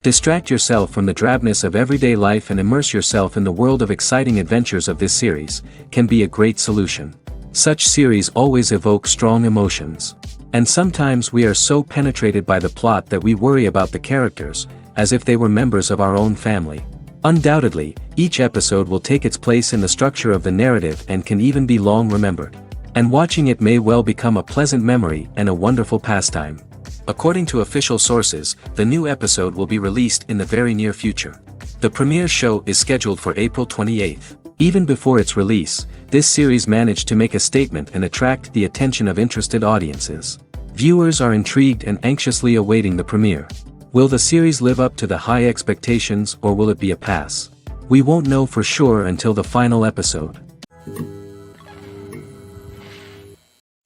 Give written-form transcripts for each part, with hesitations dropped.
Distract yourself from the drabness of everyday life and immerse yourself in the world of exciting adventures of this series, can be a great solution. Such series always evoke strong emotions. And sometimes we are so penetrated by the plot that we worry about the characters, as if they were members of our own family. Undoubtedly, each episode will take its place in the structure of the narrative and can even be long remembered. And watching it may well become a pleasant memory and a wonderful pastime. According to official sources, the new episode will be released in the very near future. The premiere show is scheduled for April 28th. Even before its release, this series managed to make a statement and attract the attention of interested audiences. Viewers are intrigued and anxiously awaiting the premiere. Will the series live up to the high expectations or will it be a pass? We won't know for sure until the final episode.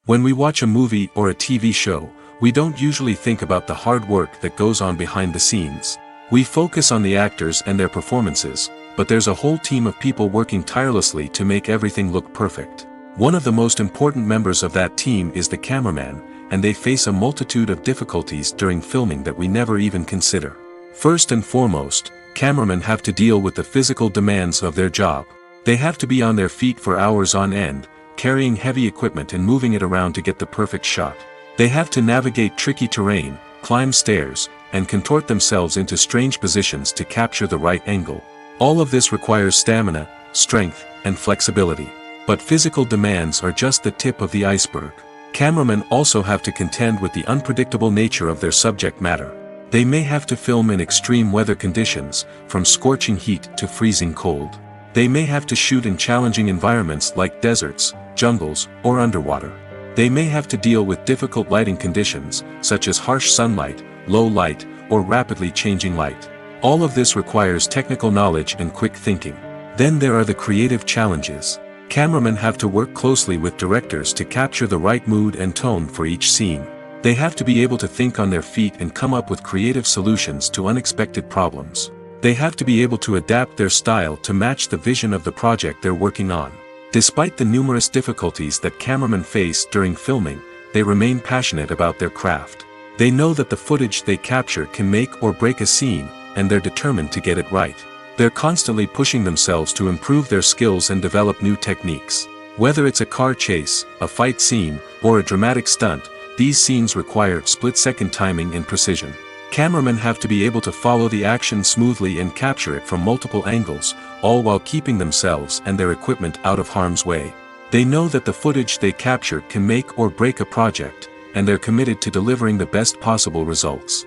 When we watch a movie or a TV show, we don't usually think about the hard work that goes on behind the scenes. We focus on the actors and their performances, but there's a whole team of people working tirelessly to make everything look perfect. One of the most important members of that team is the cameraman, and they face a multitude of difficulties during filming that we never even consider. First and foremost, cameramen have to deal with the physical demands of their job. They have to be on their feet for hours on end, carrying heavy equipment and moving it around to get the perfect shot. They have to navigate tricky terrain, climb stairs, and contort themselves into strange positions to capture the right angle. All of this requires stamina, strength, and flexibility. But physical demands are just the tip of the iceberg. Cameramen also have to contend with the unpredictable nature of their subject matter. They may have to film in extreme weather conditions, from scorching heat to freezing cold. They may have to shoot in challenging environments like deserts, jungles, or underwater. They may have to deal with difficult lighting conditions, such as harsh sunlight, low light, or rapidly changing light. All of this requires technical knowledge and quick thinking. Then there are the creative challenges. Cameramen have to work closely with directors to capture the right mood and tone for each scene. They have to be able to think on their feet and come up with creative solutions to unexpected problems. They have to be able to adapt their style to match the vision of the project they're working on. Despite the numerous difficulties that cameramen face during filming, they remain passionate about their craft. They know that the footage they capture can make or break a scene, and they're determined to get it right. They're constantly pushing themselves to improve their skills and develop new techniques. Whether it's a car chase, a fight scene, or a dramatic stunt, these scenes require split-second timing and precision. Cameramen have to be able to follow the action smoothly and capture it from multiple angles, all while keeping themselves and their equipment out of harm's way. They know that the footage they capture can make or break a project, and they're committed to delivering the best possible results.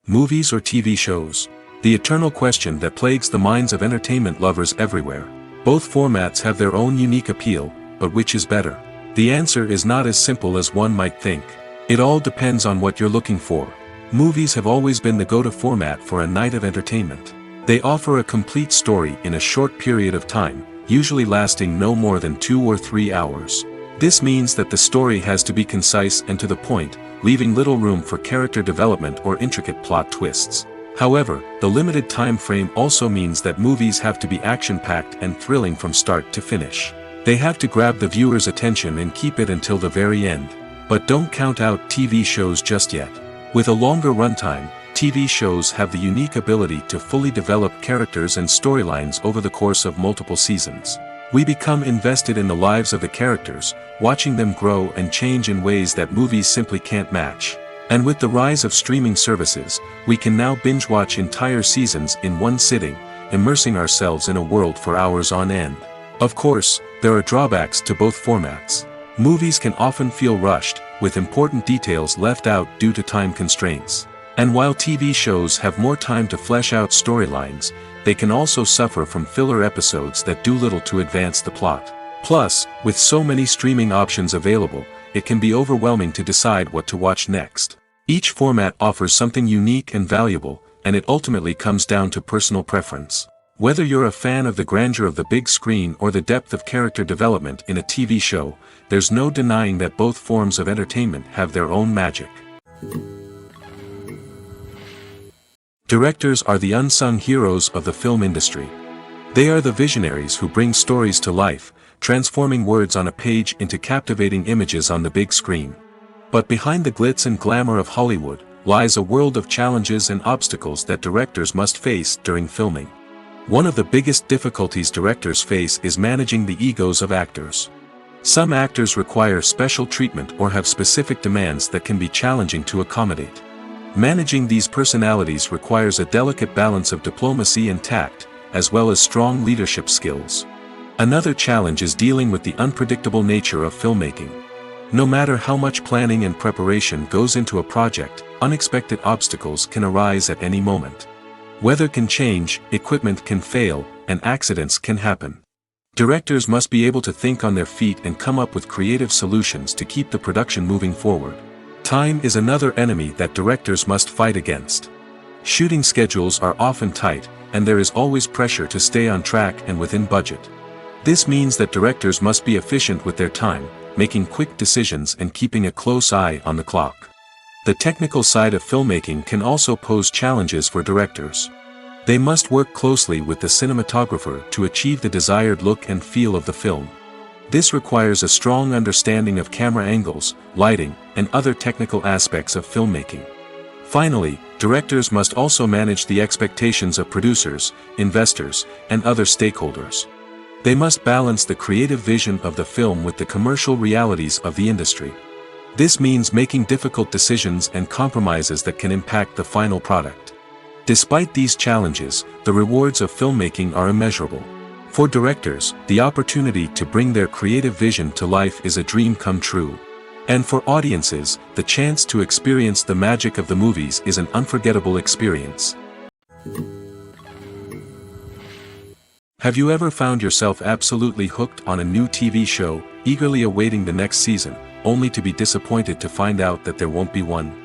Movies or TV shows? The eternal question that plagues the minds of entertainment lovers everywhere. Both formats have their own unique appeal, but which is better? The answer is not as simple as one might think. It all depends on what you're looking for. Movies have always been the go-to format for a night of entertainment. They offer a complete story in a short period of time, usually lasting no more than 2 or 3 hours. This means that the story has to be concise and to the point, leaving little room for character development or intricate plot twists. However, the limited time frame also means that movies have to be action-packed and thrilling from start to finish. They have to grab the viewer's attention and keep it until the very end. But don't count out TV shows just yet. With a longer runtime, TV shows have the unique ability to fully develop characters and storylines over the course of multiple seasons. We become invested in the lives of the characters, watching them grow and change in ways that movies simply can't match. And with the rise of streaming services, we can now binge-watch entire seasons in one sitting, immersing ourselves in a world for hours on end. Of course, there are drawbacks to both formats. Movies can often feel rushed, with important details left out due to time constraints. And while TV shows have more time to flesh out storylines, they can also suffer from filler episodes that do little to advance the plot. Plus, with so many streaming options available, it can be overwhelming to decide what to watch next. Each format offers something unique and valuable, and it ultimately comes down to personal preference. Whether you're a fan of the grandeur of the big screen or the depth of character development in a TV show, there's no denying that both forms of entertainment have their own magic. Directors are the unsung heroes of the film industry. They are the visionaries who bring stories to life, transforming words on a page into captivating images on the big screen. But behind the glitz and glamour of Hollywood, lies a world of challenges and obstacles that directors must face during filming. One of the biggest difficulties directors face is managing the egos of actors. Some actors require special treatment or have specific demands that can be challenging to accommodate. Managing these personalities requires a delicate balance of diplomacy and tact, as well as strong leadership skills. Another challenge is dealing with the unpredictable nature of filmmaking. No matter how much planning and preparation goes into a project, unexpected obstacles can arise at any moment. Weather can change, equipment can fail, and accidents can happen. Directors must be able to think on their feet and come up with creative solutions to keep the production moving forward. Time is another enemy that directors must fight against. Shooting schedules are often tight, and there is always pressure to stay on track and within budget. This means that directors must be efficient with their time, making quick decisions and keeping a close eye on the clock. The technical side of filmmaking can also pose challenges for directors. They must work closely with the cinematographer to achieve the desired look and feel of the film. This requires a strong understanding of camera angles, lighting, and other technical aspects of filmmaking. Finally, directors must also manage the expectations of producers, investors, and other stakeholders. They must balance the creative vision of the film with the commercial realities of the industry. This means making difficult decisions and compromises that can impact the final product. Despite these challenges, the rewards of filmmaking are immeasurable. For directors, the opportunity to bring their creative vision to life is a dream come true. And for audiences, the chance to experience the magic of the movies is an unforgettable experience. Have you ever found yourself absolutely hooked on a new TV show, eagerly awaiting the next season, only to be disappointed to find out that there won't be one?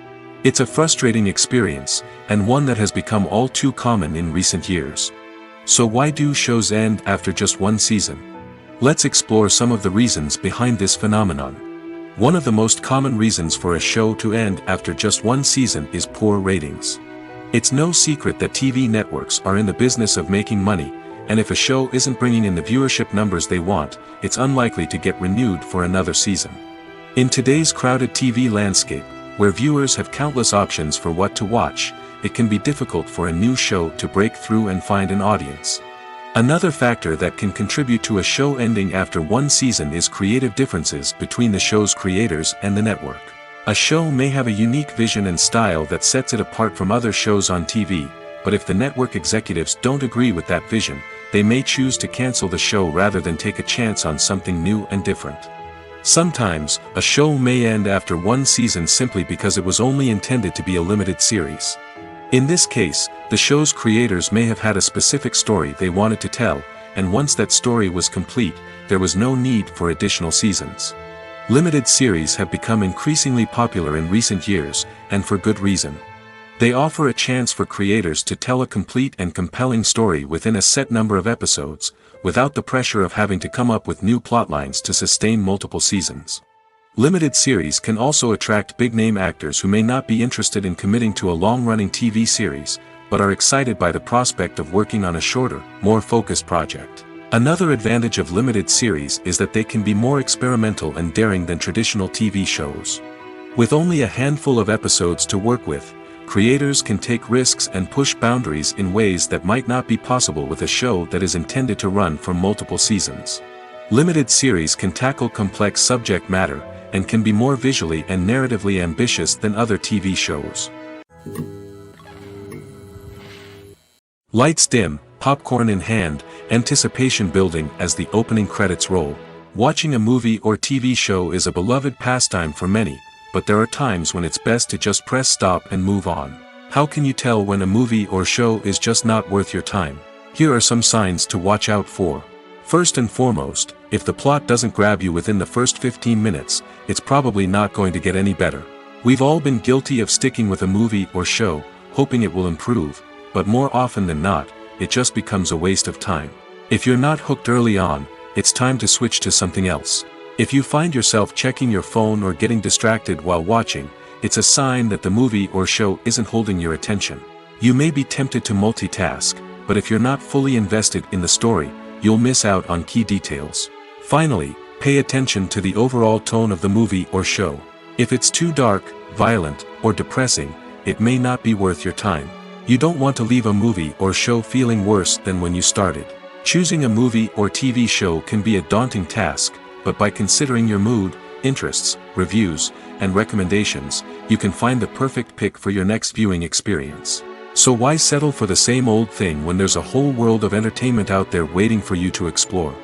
It's a frustrating experience, and one that has become all too common in recent years. So why do shows end after just one season? Let's explore some of the reasons behind this phenomenon. One of the most common reasons for a show to end after just one season is poor ratings. It's no secret that TV networks are in the business of making money, and if a show isn't bringing in the viewership numbers they want, it's unlikely to get renewed for another season. In today's crowded TV landscape, where viewers have countless options for what to watch, it can be difficult for a new show to break through and find an audience. Another factor that can contribute to a show ending after one season is creative differences between the show's creators and the network. A show may have a unique vision and style that sets it apart from other shows on TV, but if the network executives don't agree with that vision, they may choose to cancel the show rather than take a chance on something new and different. Sometimes, a show may end after one season simply because it was only intended to be a limited series. In this case, the show's creators may have had a specific story they wanted to tell, and once that story was complete, there was no need for additional seasons. Limited series have become increasingly popular in recent years, and for good reason. They offer a chance for creators to tell a complete and compelling story within a set number of episodes, without the pressure of having to come up with new plotlines to sustain multiple seasons. Limited series can also attract big-name actors who may not be interested in committing to a long-running TV series, but are excited by the prospect of working on a shorter, more focused project. Another advantage of limited series is that they can be more experimental and daring than traditional TV shows. With only a handful of episodes to work with, creators can take risks and push boundaries in ways that might not be possible with a show that is intended to run for multiple seasons. Limited series can tackle complex subject matter, and can be more visually and narratively ambitious than other TV shows. Lights dim, popcorn in hand, anticipation building as the opening credits roll. Watching a movie or TV show is a beloved pastime for many, but there are times when it's best to just press stop and move on. How can you tell when a movie or show is just not worth your time? Here are some signs to watch out for. First and foremost, if the plot doesn't grab you within the first 15 minutes, it's probably not going to get any better. We've all been guilty of sticking with a movie or show, hoping it will improve, but more often than not, it just becomes a waste of time. If you're not hooked early on, it's time to switch to something else. If you find yourself checking your phone or getting distracted while watching, it's a sign that the movie or show isn't holding your attention. You may be tempted to multitask, but if you're not fully invested in the story, you'll miss out on key details. Finally, pay attention to the overall tone of the movie or show. If it's too dark, violent, or depressing, it may not be worth your time. You don't want to leave a movie or show feeling worse than when you started. Choosing a movie or TV show can be a daunting task, but by considering your mood, interests, reviews, and recommendations, you can find the perfect pick for your next viewing experience. So why settle for the same old thing when there's a whole world of entertainment out there waiting for you to explore?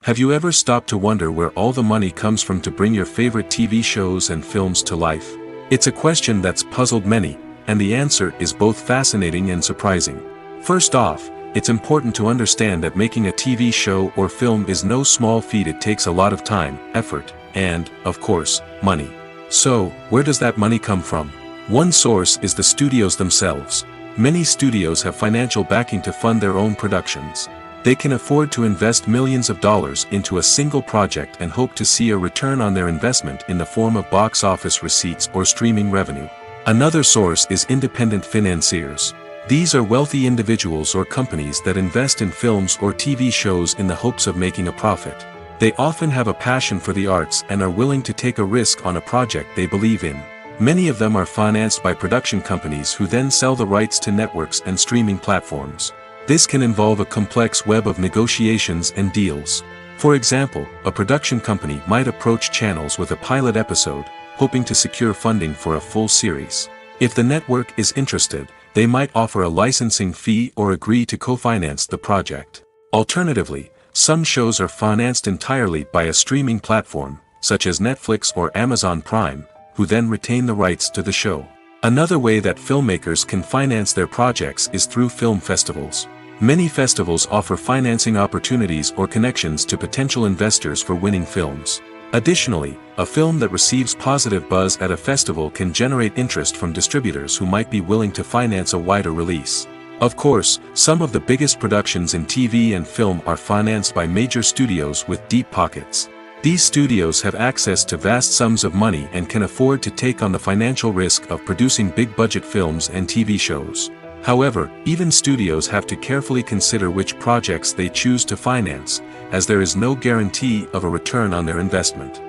Have you ever stopped to wonder where all the money comes from to bring your favorite TV shows and films to life? It's a question that's puzzled many, and the answer is both fascinating and surprising. First off, it's important to understand that making a TV show or film is no small feat. It takes a lot of time, effort, and, of course, money. So, where does that money come from? One source is the studios themselves. Many studios have financial backing to fund their own productions. They can afford to invest millions of dollars into a single project and hope to see a return on their investment in the form of box office receipts or streaming revenue. Another source is independent financiers. These are wealthy individuals or companies that invest in films or TV shows in the hopes of making a profit. They often have a passion for the arts and are willing to take a risk on a project they believe in. Many of them are financed by production companies who then sell the rights to networks and streaming platforms. This can involve a complex web of negotiations and deals. For example, a production company might approach channels with a pilot episode, hoping to secure funding for a full series. If the network is interested, they might offer a licensing fee or agree to co-finance the project. Alternatively, some shows are financed entirely by a streaming platform, such as Netflix or Amazon Prime, who then retain the rights to the show. Another way that filmmakers can finance their projects is through film festivals. Many festivals offer financing opportunities or connections to potential investors for winning films. Additionally, a film that receives positive buzz at a festival can generate interest from distributors who might be willing to finance a wider release. Of course, some of the biggest productions in TV and film are financed by major studios with deep pockets. These studios have access to vast sums of money and can afford to take on the financial risk of producing big-budget films and TV shows. However, even studios have to carefully consider which projects they choose to finance, as there is no guarantee of a return on their investment.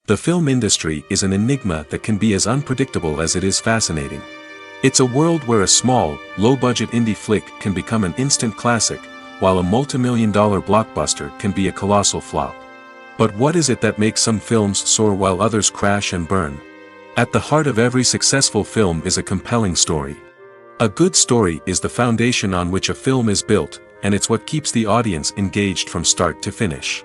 The film industry is an enigma that can be as unpredictable as it is fascinating. It's a world where a small, low-budget indie flick can become an instant classic, while a multi-million-dollar blockbuster can be a colossal flop. But what is it that makes some films soar while others crash and burn? At the heart of every successful film is a compelling story. A good story is the foundation on which a film is built, and it's what keeps the audience engaged from start to finish.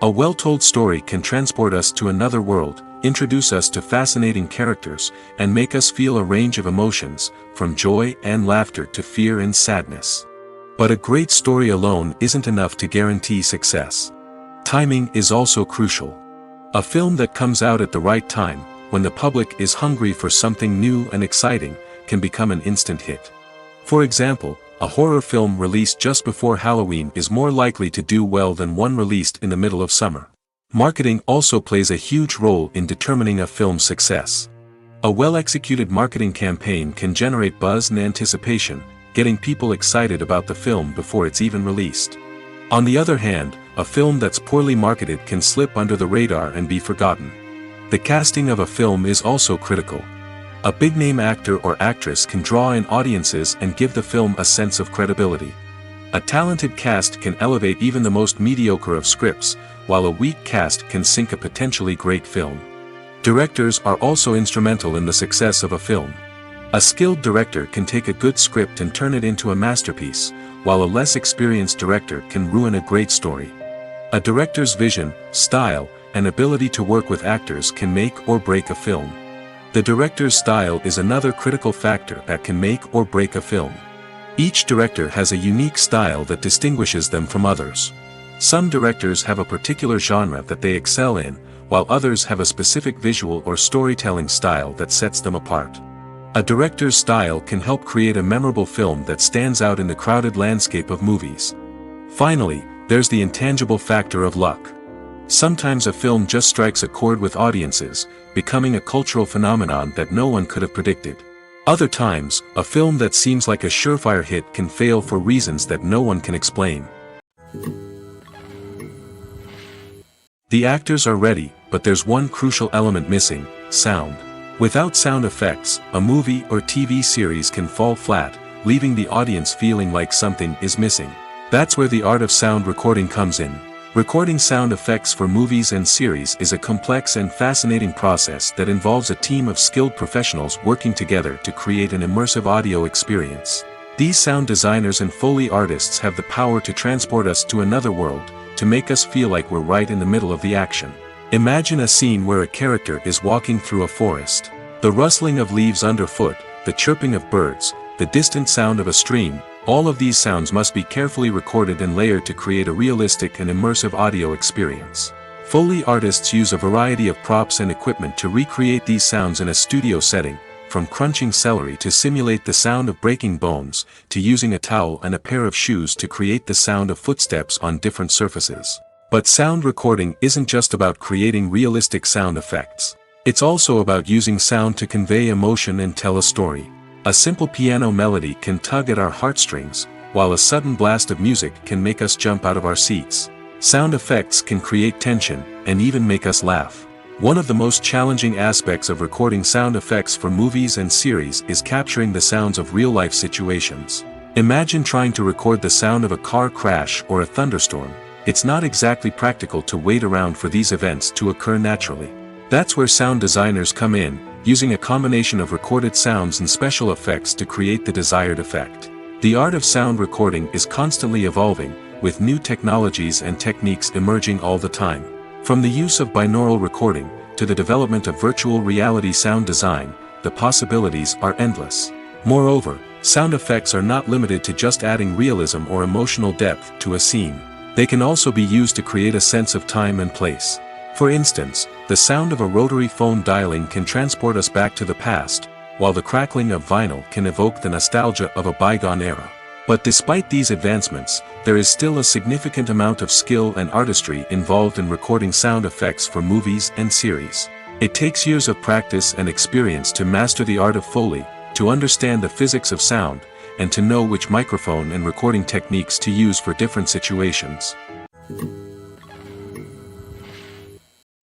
A well-told story can transport us to another world, introduce us to fascinating characters, and make us feel a range of emotions, from joy and laughter to fear and sadness. But a great story alone isn't enough to guarantee success. Timing is also crucial. A film that comes out at the right time, when the public is hungry for something new and exciting, can become an instant hit. For example, a horror film released just before Halloween is more likely to do well than one released in the middle of summer. Marketing also plays a huge role in determining a film's success. A well-executed marketing campaign can generate buzz and anticipation, getting people excited about the film before it's even released. On the other hand, a film that's poorly marketed can slip under the radar and be forgotten. The casting of a film is also critical. A big-name actor or actress can draw in audiences and give the film a sense of credibility. A talented cast can elevate even the most mediocre of scripts, while a weak cast can sink a potentially great film. Directors are also instrumental in the success of a film. A skilled director can take a good script and turn it into a masterpiece, while a less experienced director can ruin a great story. A director's vision, style, and ability to work with actors can make or break a film. The director's style is another critical factor that can make or break a film. Each director has a unique style that distinguishes them from others. Some directors have a particular genre that they excel in, while others have a specific visual or storytelling style that sets them apart. A director's style can help create a memorable film that stands out in the crowded landscape of movies. Finally, there's the intangible factor of luck. Sometimes a film just strikes a chord with audiences, becoming a cultural phenomenon that no one could have predicted. Other times, a film that seems like a surefire hit can fail for reasons that no one can explain. The actors are ready, but there's one crucial element missing: sound. Without sound effects, a movie or TV series can fall flat, leaving the audience feeling like something is missing. That's where the art of sound recording comes in. Recording sound effects for movies and series is a complex and fascinating process that involves a team of skilled professionals working together to create an immersive audio experience. These sound designers and Foley artists have the power to transport us to another world, to make us feel like we're right in the middle of the action. Imagine a scene where a character is walking through a forest. The rustling of leaves underfoot, the chirping of birds, the distant sound of a stream, all of these sounds must be carefully recorded and layered to create a realistic and immersive audio experience. Foley artists use a variety of props and equipment to recreate these sounds in a studio setting, from crunching celery to simulate the sound of breaking bones, to using a towel and a pair of shoes to create the sound of footsteps on different surfaces. But sound recording isn't just about creating realistic sound effects. It's also about using sound to convey emotion and tell a story. A simple piano melody can tug at our heartstrings, while a sudden blast of music can make us jump out of our seats. Sound effects can create tension, and even make us laugh. One of the most challenging aspects of recording sound effects for movies and series is capturing the sounds of real-life situations. Imagine trying to record the sound of a car crash or a thunderstorm. It's not exactly practical to wait around for these events to occur naturally. That's where sound designers come in, using a combination of recorded sounds and special effects to create the desired effect. The art of sound recording is constantly evolving, with new technologies and techniques emerging all the time. From the use of binaural recording, to the development of virtual reality sound design, the possibilities are endless. Moreover, sound effects are not limited to just adding realism or emotional depth to a scene. They can also be used to create a sense of time and place. For instance, the sound of a rotary phone dialing can transport us back to the past, while the crackling of vinyl can evoke the nostalgia of a bygone era. But despite these advancements, there is still a significant amount of skill and artistry involved in recording sound effects for movies and series. It takes years of practice and experience to master the art of Foley, to understand the physics of sound, and to know which microphone and recording techniques to use for different situations.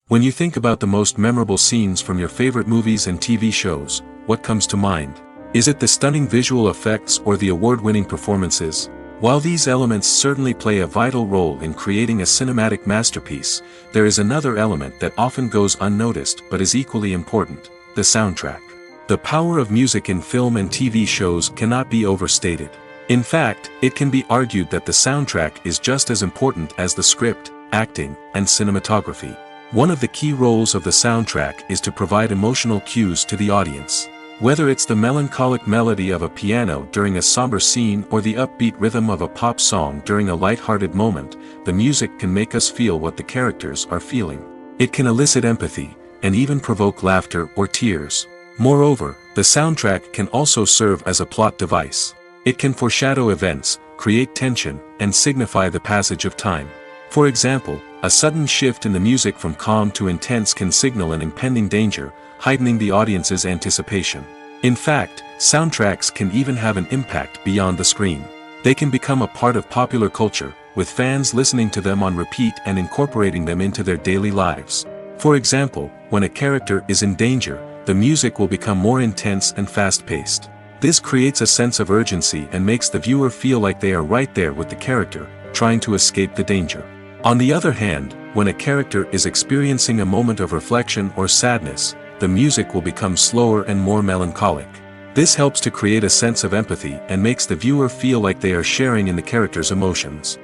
When you think about the most memorable scenes from your favorite movies and TV shows, what comes to mind? Is it the stunning visual effects or the award-winning performances? While these elements certainly play a vital role in creating a cinematic masterpiece, there is another element that often goes unnoticed but is equally important: the soundtrack. The power of music in film and TV shows cannot be overstated. In fact, it can be argued that the soundtrack is just as important as the script, acting, and cinematography. One of the key roles of the soundtrack is to provide emotional cues to the audience. Whether it's the melancholic melody of a piano during a somber scene or the upbeat rhythm of a pop song during a light-hearted moment, the music can make us feel what the characters are feeling. It can elicit empathy, and even provoke laughter or tears. Moreover, the soundtrack can also serve as a plot device. It can foreshadow events, create tension, and signify the passage of time. For example, a sudden shift in the music from calm to intense can signal an impending danger, heightening the audience's anticipation. In fact, soundtracks can even have an impact beyond the screen. They can become a part of popular culture, with fans listening to them on repeat and incorporating them into their daily lives. For example, when a character is in danger, the music will become more intense and fast-paced. This creates a sense of urgency and makes the viewer feel like they are right there with the character, trying to escape the danger. On the other hand, when a character is experiencing a moment of reflection or sadness, the music will become slower and more melancholic. This helps to create a sense of empathy and makes the viewer feel like they are sharing in the character's emotions.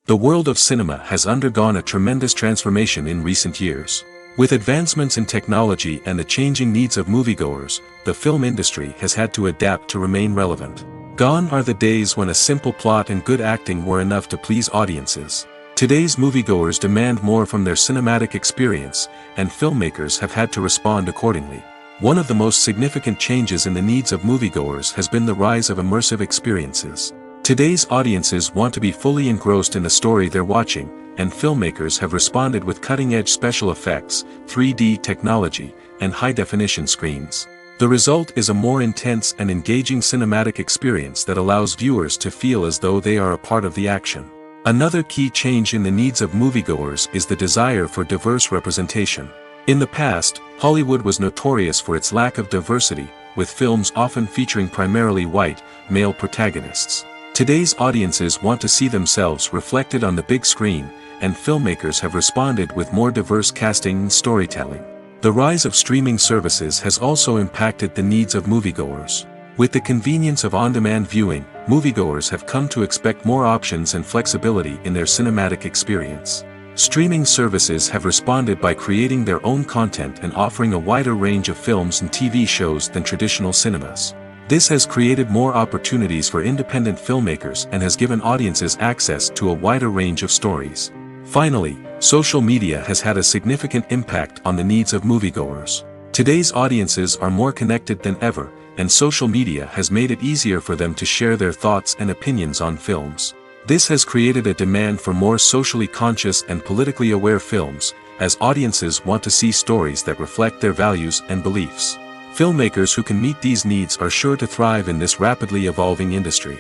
The world of cinema has undergone a tremendous transformation in recent years. With advancements in technology and the changing needs of moviegoers, the film industry has had to adapt to remain relevant. Gone are the days when a simple plot and good acting were enough to please audiences. Today's moviegoers demand more from their cinematic experience, and filmmakers have had to respond accordingly. One of the most significant changes in the needs of moviegoers has been the rise of immersive experiences. Today's audiences want to be fully engrossed in the story they're watching, and filmmakers have responded with cutting-edge special effects, 3D technology, and high-definition screens. The result is a more intense and engaging cinematic experience that allows viewers to feel as though they are a part of the action. Another key change in the needs of moviegoers is the desire for diverse representation. In the past, Hollywood was notorious for its lack of diversity, with films often featuring primarily white, male protagonists. Today's audiences want to see themselves reflected on the big screen, and filmmakers have responded with more diverse casting and storytelling. The rise of streaming services has also impacted the needs of moviegoers. With the convenience of on-demand viewing, moviegoers have come to expect more options and flexibility in their cinematic experience. Streaming services have responded by creating their own content and offering a wider range of films and TV shows than traditional cinemas. This has created more opportunities for independent filmmakers and has given audiences access to a wider range of stories. Finally, social media has had a significant impact on the needs of moviegoers. Today's audiences are more connected than ever, and social media has made it easier for them to share their thoughts and opinions on films. This has created a demand for more socially conscious and politically aware films, as audiences want to see stories that reflect their values and beliefs. Filmmakers who can meet these needs are sure to thrive in this rapidly evolving industry.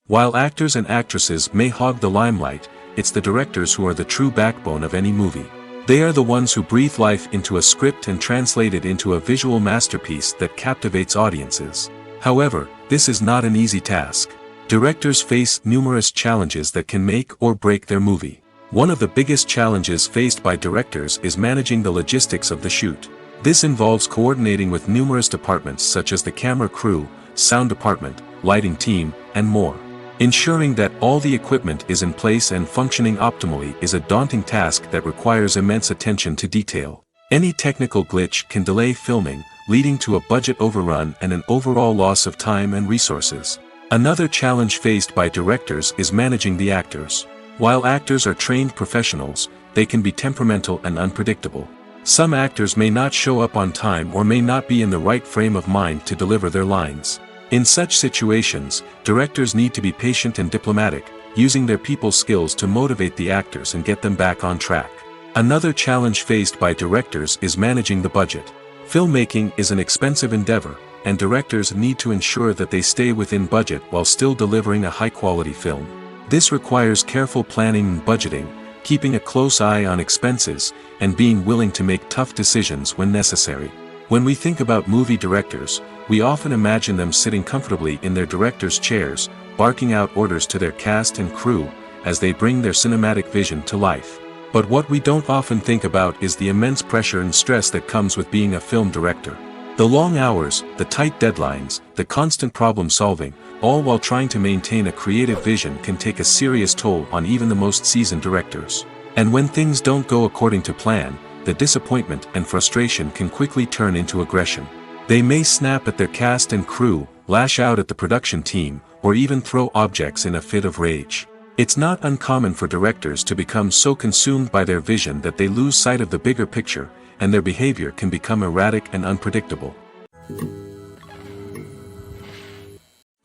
While actors and actresses may hog the limelight, it's the directors who are the true backbone of any movie. They are the ones who breathe life into a script and translate it into a visual masterpiece that captivates audiences. However, this is not an easy task. Directors face numerous challenges that can make or break their movie. One of the biggest challenges faced by directors is managing the logistics of the shoot. This involves coordinating with numerous departments such as the camera crew, sound department, lighting team, and more. Ensuring that all the equipment is in place and functioning optimally is a daunting task that requires immense attention to detail. Any technical glitch can delay filming, leading to a budget overrun and an overall loss of time and resources. Another challenge faced by directors is managing the actors. While actors are trained professionals, they can be temperamental and unpredictable. Some actors may not show up on time or may not be in the right frame of mind to deliver their lines. In such situations, directors need to be patient and diplomatic, using their people skills to motivate the actors and get them back on track. Another challenge faced by directors is managing the budget. Filmmaking is an expensive endeavor, and directors need to ensure that they stay within budget while still delivering a high-quality film. This requires careful planning and budgeting, keeping a close eye on expenses, and being willing to make tough decisions when necessary. When we think about movie directors, we often imagine them sitting comfortably in their director's chairs, barking out orders to their cast and crew, as they bring their cinematic vision to life. But what we don't often think about is the immense pressure and stress that comes with being a film director. The long hours, the tight deadlines, the constant problem solving, all while trying to maintain a creative vision can take a serious toll on even the most seasoned directors. And when things don't go according to plan, the disappointment and frustration can quickly turn into aggression. They may snap at their cast and crew, lash out at the production team, or even throw objects in a fit of rage. It's not uncommon for directors to become so consumed by their vision that they lose sight of the bigger picture, and their behavior can become erratic and unpredictable.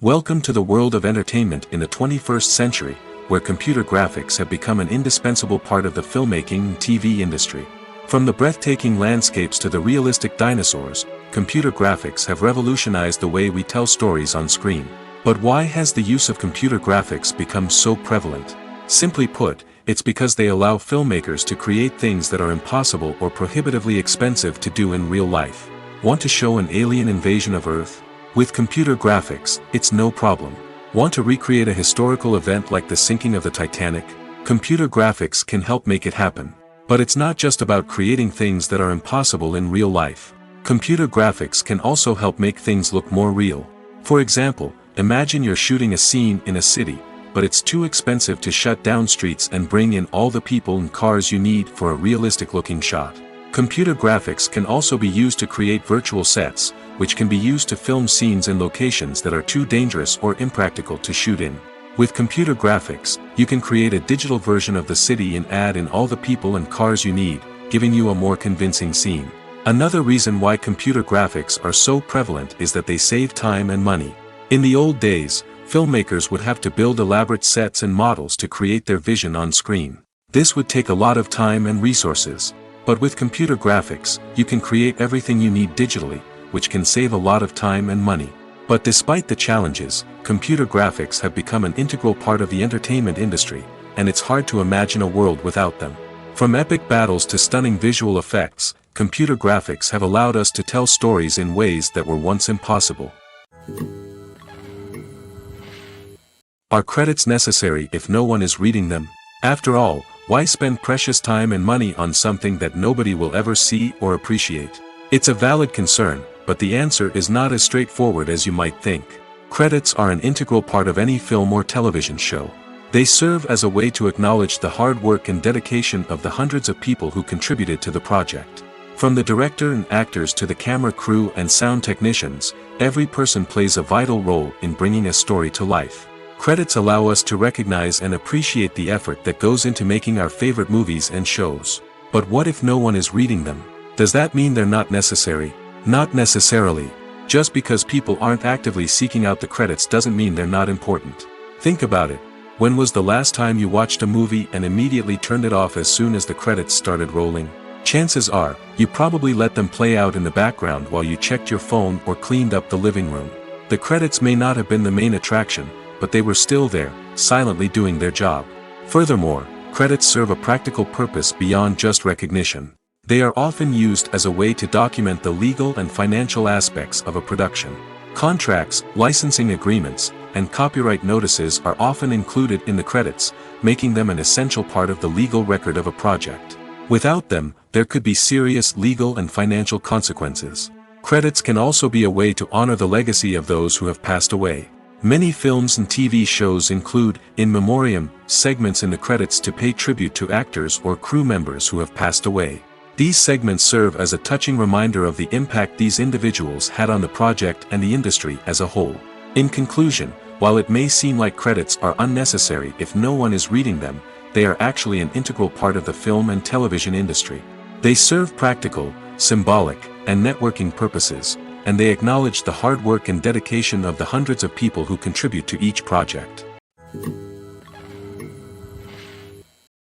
Welcome to the world of entertainment in the 21st century, where computer graphics have become an indispensable part of the filmmaking and TV industry. From the breathtaking landscapes to the realistic dinosaurs, computer graphics have revolutionized the way we tell stories on screen. But why has the use of computer graphics become so prevalent? Simply put, it's because they allow filmmakers to create things that are impossible or prohibitively expensive to do in real life. Want to show an alien invasion of Earth? With computer graphics, it's no problem. Want to recreate a historical event like the sinking of the Titanic? Computer graphics can help make it happen. But it's not just about creating things that are impossible in real life. Computer graphics can also help make things look more real. For example, imagine you're shooting a scene in a city, but it's too expensive to shut down streets and bring in all the people and cars you need for a realistic-looking shot. Computer graphics can also be used to create virtual sets, which can be used to film scenes in locations that are too dangerous or impractical to shoot in. With computer graphics, you can create a digital version of the city and add in all the people and cars you need, giving you a more convincing scene. Another reason why computer graphics are so prevalent is that they save time and money. In the old days, filmmakers would have to build elaborate sets and models to create their vision on screen. This would take a lot of time and resources. But with computer graphics, you can create everything you need digitally, which can save a lot of time and money. But despite the challenges, computer graphics have become an integral part of the entertainment industry, and it's hard to imagine a world without them. From epic battles to stunning visual effects, computer graphics have allowed us to tell stories in ways that were once impossible. Are credits necessary if no one is reading them? After all, why spend precious time and money on something that nobody will ever see or appreciate? It's a valid concern, but the answer is not as straightforward as you might think. Credits are an integral part of any film or television show. They serve as a way to acknowledge the hard work and dedication of the hundreds of people who contributed to the project. From the director and actors to the camera crew and sound technicians, every person plays a vital role in bringing a story to life. Credits allow us to recognize and appreciate the effort that goes into making our favorite movies and shows. But what if no one is reading them? Does that mean they're not necessary? Not necessarily. Just because people aren't actively seeking out the credits doesn't mean they're not important. Think about it. When was the last time you watched a movie and immediately turned it off as soon as the credits started rolling? Chances are, you probably let them play out in the background while you checked your phone or cleaned up the living room. The credits may not have been the main attraction, but they were still there, silently doing their job. Furthermore, credits serve a practical purpose beyond just recognition. They are often used as a way to document the legal and financial aspects of a production. Contracts, licensing agreements, and copyright notices are often included in the credits, making them an essential part of the legal record of a project. Without them, there could be serious legal and financial consequences. Credits can also be a way to honor the legacy of those who have passed away. Many films and TV shows include, in memoriam, segments in the credits to pay tribute to actors or crew members who have passed away. These segments serve as a touching reminder of the impact these individuals had on the project and the industry as a whole. In conclusion, while it may seem like credits are unnecessary if no one is reading them, they are actually an integral part of the film and television industry. They serve practical, symbolic, and networking purposes, and they acknowledge the hard work and dedication of the hundreds of people who contribute to each project.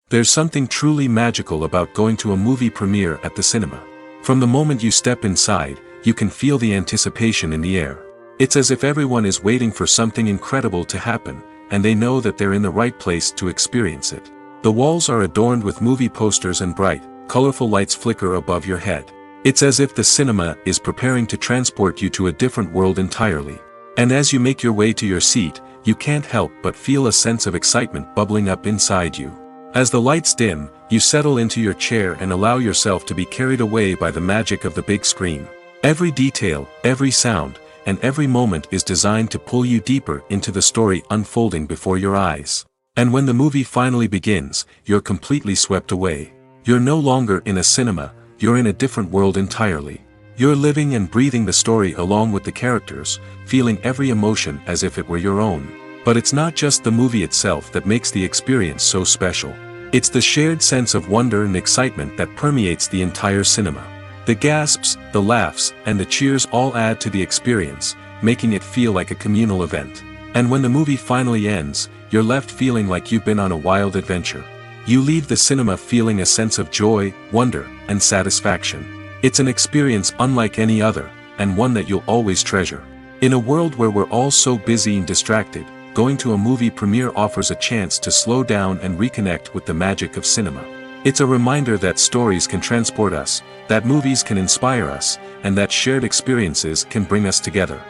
There's something truly magical about going to a movie premiere at the cinema. From the moment you step inside, you can feel the anticipation in the air. It's as if everyone is waiting for something incredible to happen, and they know that they're in the right place to experience it. The walls are adorned with movie posters and bright, colorful lights flicker above your head. It's as if the cinema is preparing to transport you to a different world entirely. And as you make your way to your seat, you can't help but feel a sense of excitement bubbling up inside you. As the lights dim, you settle into your chair and allow yourself to be carried away by the magic of the big screen. Every detail, every sound, and every moment is designed to pull you deeper into the story unfolding before your eyes. And when the movie finally begins, you're completely swept away. You're no longer in a cinema, you're in a different world entirely. You're living and breathing the story along with the characters, feeling every emotion as if it were your own. But it's not just the movie itself that makes the experience so special. It's the shared sense of wonder and excitement that permeates the entire cinema. The gasps, the laughs, and the cheers all add to the experience, making it feel like a communal event. And when the movie finally ends, you're left feeling like you've been on a wild adventure. You leave the cinema feeling a sense of joy, wonder, and satisfaction. It's an experience unlike any other, and one that you'll always treasure. In a world where we're all so busy and distracted, going to a movie premiere offers a chance to slow down and reconnect with the magic of cinema. It's a reminder that stories can transport us, that movies can inspire us, and that shared experiences can bring us together.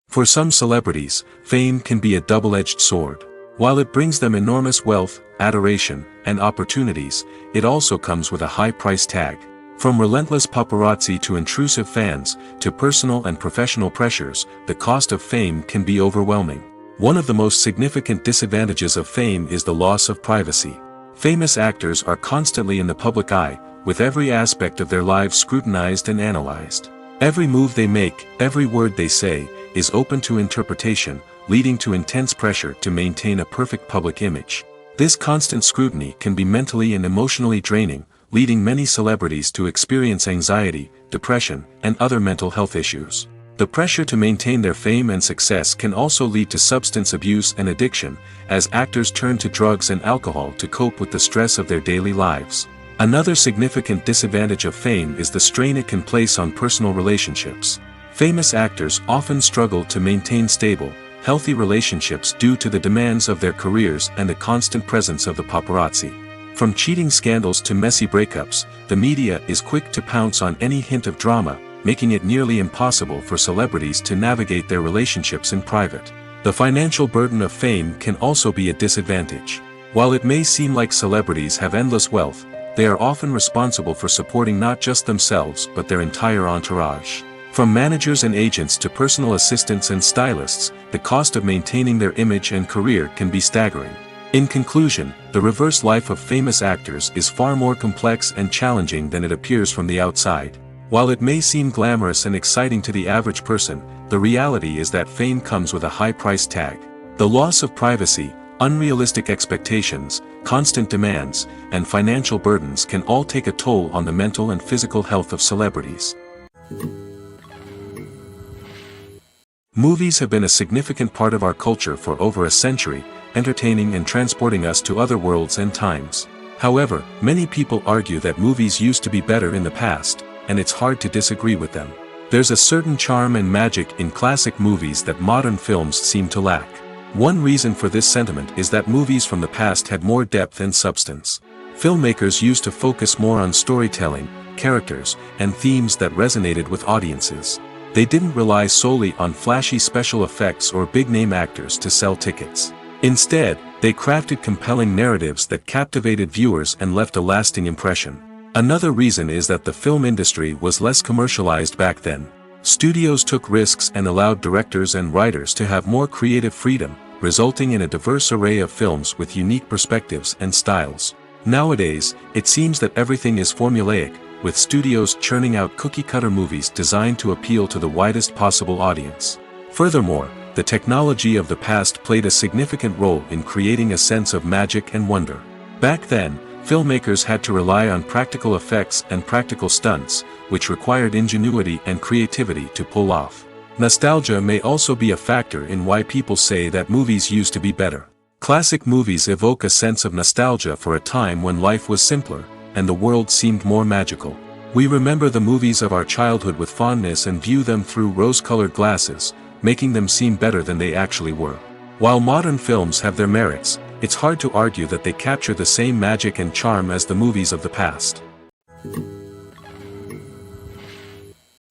For some celebrities, fame can be a double-edged sword. While it brings them enormous wealth, adoration, and opportunities, it also comes with a high price tag. From relentless paparazzi to intrusive fans, to personal and professional pressures, the cost of fame can be overwhelming. One of the most significant disadvantages of fame is the loss of privacy. Famous actors are constantly in the public eye, with every aspect of their lives scrutinized and analyzed. Every move they make, every word they say, is open to interpretation, leading to intense pressure to maintain a perfect public image. This constant scrutiny can be mentally and emotionally draining, leading many celebrities to experience anxiety, depression, and other mental health issues. The pressure to maintain their fame and success can also lead to substance abuse and addiction, as actors turn to drugs and alcohol to cope with the stress of their daily lives. Another significant disadvantage of fame is the strain it can place on personal relationships. Famous actors often struggle to maintain stable, healthy relationships due to the demands of their careers and the constant presence of the paparazzi. From cheating scandals to messy breakups, the media is quick to pounce on any hint of drama, making it nearly impossible for celebrities to navigate their relationships in private. The financial burden of fame can also be a disadvantage. While it may seem like celebrities have endless wealth, they are often responsible for supporting not just themselves but their entire entourage. From managers and agents to personal assistants and stylists, the cost of maintaining their image and career can be staggering. In conclusion, the reverse life of famous actors is far more complex and challenging than it appears from the outside. While it may seem glamorous and exciting to the average person, the reality is that fame comes with a high price tag. The loss of privacy, unrealistic expectations, constant demands, and financial burdens can all take a toll on the mental and physical health of celebrities. Movies have been a significant part of our culture for over a century, entertaining and transporting us to other worlds and times. However, many people argue that movies used to be better in the past, and it's hard to disagree with them. There's a certain charm and magic in classic movies that modern films seem to lack. One reason for this sentiment is that movies from the past had more depth and substance. Filmmakers used to focus more on storytelling, characters, and themes that resonated with audiences. They didn't rely solely on flashy special effects or big-name actors to sell tickets. Instead, they crafted compelling narratives that captivated viewers and left a lasting impression. Another reason is that the film industry was less commercialized back then. Studios took risks and allowed directors and writers to have more creative freedom, resulting in a diverse array of films with unique perspectives and styles. Nowadays, it seems that everything is formulaic, with studios churning out cookie-cutter movies designed to appeal to the widest possible audience. Furthermore, the technology of the past played a significant role in creating a sense of magic and wonder. Back then, filmmakers had to rely on practical effects and practical stunts, which required ingenuity and creativity to pull off. Nostalgia may also be a factor in why people say that movies used to be better. Classic movies evoke a sense of nostalgia for a time when life was simpler, and the world seemed more magical. We remember the movies of our childhood with fondness and view them through rose-colored glasses, making them seem better than they actually were. While modern films have their merits, it's hard to argue that they capture the same magic and charm as the movies of the past.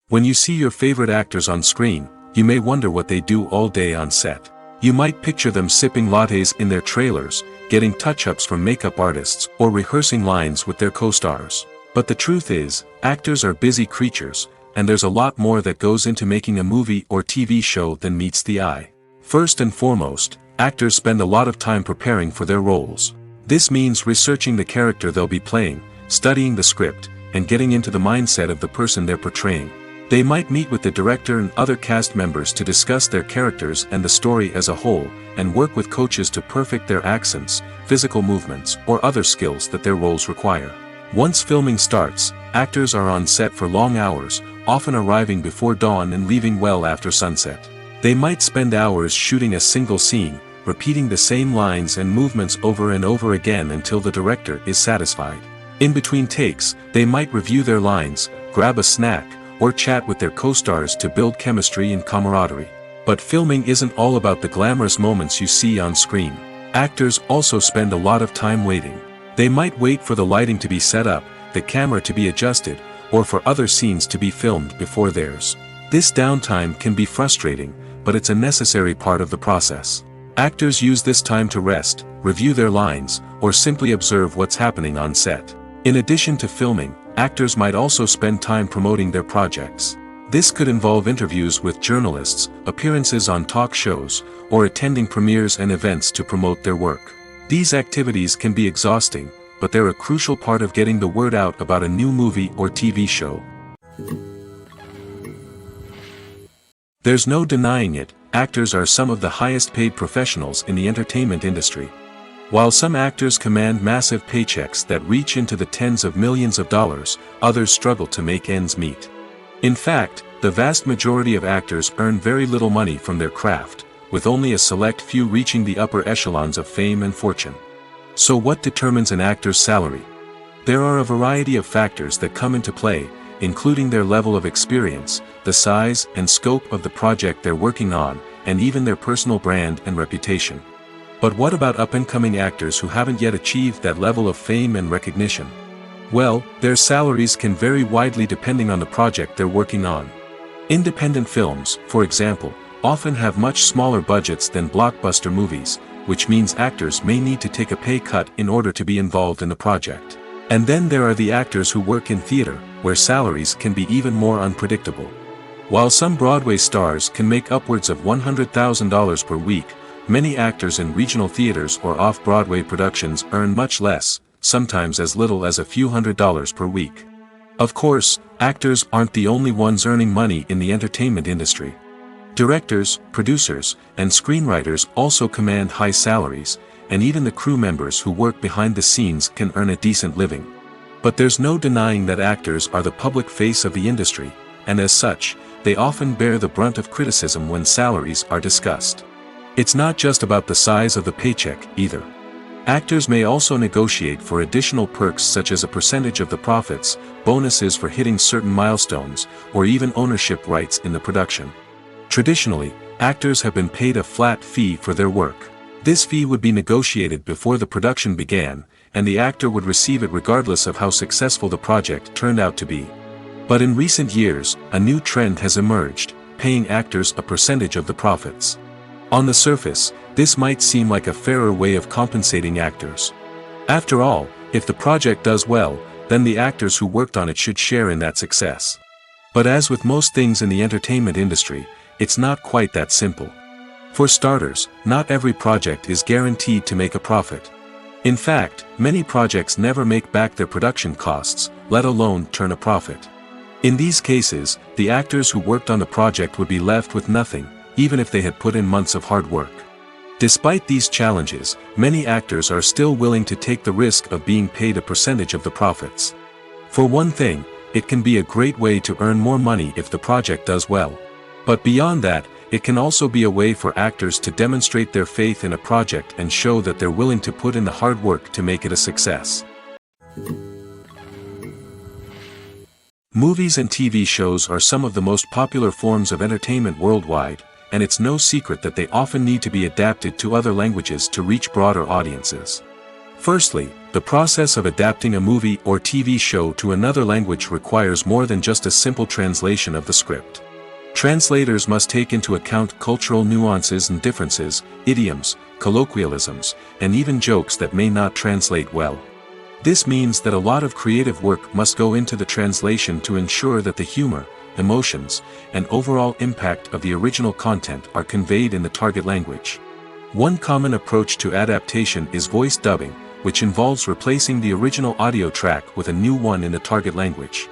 When you see your favorite actors on screen, you may wonder what they do all day on set. You might picture them sipping lattes in their trailers, getting touch-ups from makeup artists, or rehearsing lines with their co-stars. But the truth is, actors are busy creatures, and there's a lot more that goes into making a movie or TV show than meets the eye. First and foremost, actors spend a lot of time preparing for their roles. This means researching the character they'll be playing, studying the script, and getting into the mindset of the person they're portraying. They might meet with the director and other cast members to discuss their characters and the story as a whole, and work with coaches to perfect their accents, physical movements, or other skills that their roles require. Once filming starts, actors are on set for long hours, often arriving before dawn and leaving well after sunset. They might spend hours shooting a single scene, repeating the same lines and movements over and over again until the director is satisfied. In between takes, they might review their lines, grab a snack, or chat with their co-stars to build chemistry and camaraderie. But filming isn't all about the glamorous moments you see on screen. Actors also spend a lot of time waiting. They might wait for the lighting to be set up, the camera to be adjusted, or for other scenes to be filmed before theirs. This downtime can be frustrating, but it's a necessary part of the process. Actors use this time to rest, review their lines, or simply observe what's happening on set. In addition to filming, actors might also spend time promoting their projects. This could involve interviews with journalists, appearances on talk shows, or attending premieres and events to promote their work. These activities can be exhausting, but they're a crucial part of getting the word out about a new movie or TV show. There's no denying it, actors are some of the highest paid professionals in the entertainment industry. While some actors command massive paychecks that reach into the tens of millions of dollars, others struggle to make ends meet. In fact, the vast majority of actors earn very little money from their craft, with only a select few reaching the upper echelons of fame and fortune. So what determines an actor's salary? There are a variety of factors that come into play, including their level of experience, the size and scope of the project they're working on, and even their personal brand and reputation. But what about up-and-coming actors who haven't yet achieved that level of fame and recognition? Well, their salaries can vary widely depending on the project they're working on. Independent films, for example, often have much smaller budgets than blockbuster movies, which means actors may need to take a pay cut in order to be involved in the project. And then there are the actors who work in theater, where salaries can be even more unpredictable. While some Broadway stars can make upwards of $100,000 per week, many actors in regional theaters or off-Broadway productions earn much less, sometimes as little as a few $100s per week. Of course, actors aren't the only ones earning money in the entertainment industry. Directors, producers, and screenwriters also command high salaries, and even the crew members who work behind the scenes can earn a decent living. But there's no denying that actors are the public face of the industry, and as such, they often bear the brunt of criticism when salaries are discussed. It's not just about the size of the paycheck, either. Actors may also negotiate for additional perks such as a percentage of the profits, bonuses for hitting certain milestones, or even ownership rights in the production. Traditionally, actors have been paid a flat fee for their work. This fee would be negotiated before the production began, and the actor would receive it regardless of how successful the project turned out to be. But in recent years, a new trend has emerged, paying actors a percentage of the profits. On the surface, this might seem like a fairer way of compensating actors. After all, if the project does well, then the actors who worked on it should share in that success. But as with most things in the entertainment industry, it's not quite that simple. For starters, not every project is guaranteed to make a profit. In fact, many projects never make back their production costs, let alone turn a profit. In these cases, the actors who worked on the project would be left with nothing, even if they had put in months of hard work. Despite these challenges, many actors are still willing to take the risk of being paid a percentage of the profits. For one thing, it can be a great way to earn more money if the project does well. But beyond that, it can also be a way for actors to demonstrate their faith in a project and show that they're willing to put in the hard work to make it a success. Movies and TV shows are some of the most popular forms of entertainment worldwide, and it's no secret that they often need to be adapted to other languages to reach broader audiences. Firstly, the process of adapting a movie or TV show to another language requires more than just a simple translation of the script. Translators must take into account cultural nuances and differences, idioms, colloquialisms, and even jokes that may not translate well. This means that a lot of creative work must go into the translation to ensure that the humor, emotions, and overall impact of the original content are conveyed in the target language. One common approach to adaptation is voice dubbing, which involves replacing the original audio track with a new one in the target language.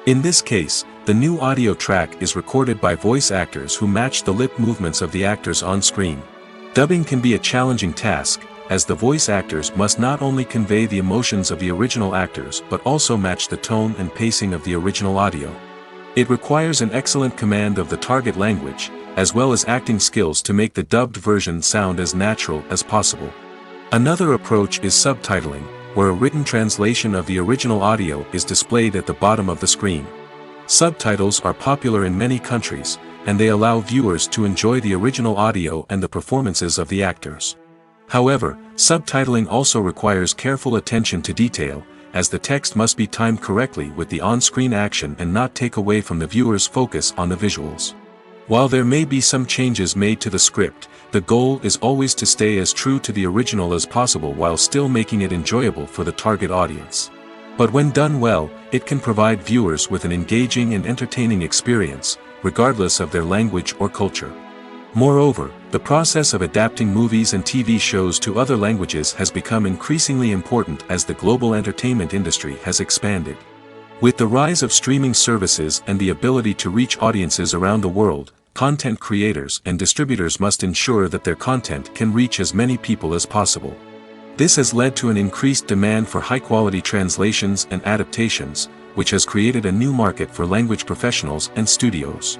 In this case, the new audio track is recorded by voice actors who match the lip movements of the actors on screen. Dubbing can be a challenging task, as the voice actors must not only convey the emotions of the original actors but also match the tone and pacing of the original audio. It requires an excellent command of the target language, as well as acting skills to make the dubbed version sound as natural as possible. Another approach is subtitling, where a written translation of the original audio is displayed at the bottom of the screen. Subtitles are popular in many countries, and they allow viewers to enjoy the original audio and the performances of the actors. However, subtitling also requires careful attention to detail, as the text must be timed correctly with the on-screen action and not take away from the viewer's focus on the visuals. While there may be some changes made to the script, the goal is always to stay as true to the original as possible while still making it enjoyable for the target audience. But when done well, it can provide viewers with an engaging and entertaining experience, regardless of their language or culture. Moreover, the process of adapting movies and TV shows to other languages has become increasingly important as the global entertainment industry has expanded. With the rise of streaming services and the ability to reach audiences around the world, content creators and distributors must ensure that their content can reach as many people as possible. This has led to an increased demand for high-quality translations and adaptations, which has created a new market for language professionals and studios.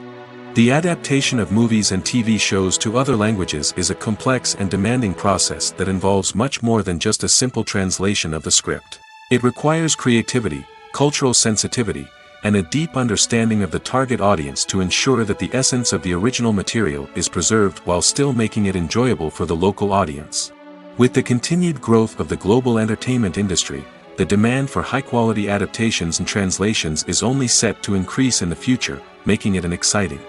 The adaptation of movies and TV shows to other languages is a complex and demanding process that involves much more than just a simple translation of the script. It requires creativity, cultural sensitivity, and a deep understanding of the target audience to ensure that the essence of the original material is preserved while still making it enjoyable for the local audience. With the continued growth of the global entertainment industry, the demand for high-quality adaptations and translations is only set to increase in the future, making it an exciting.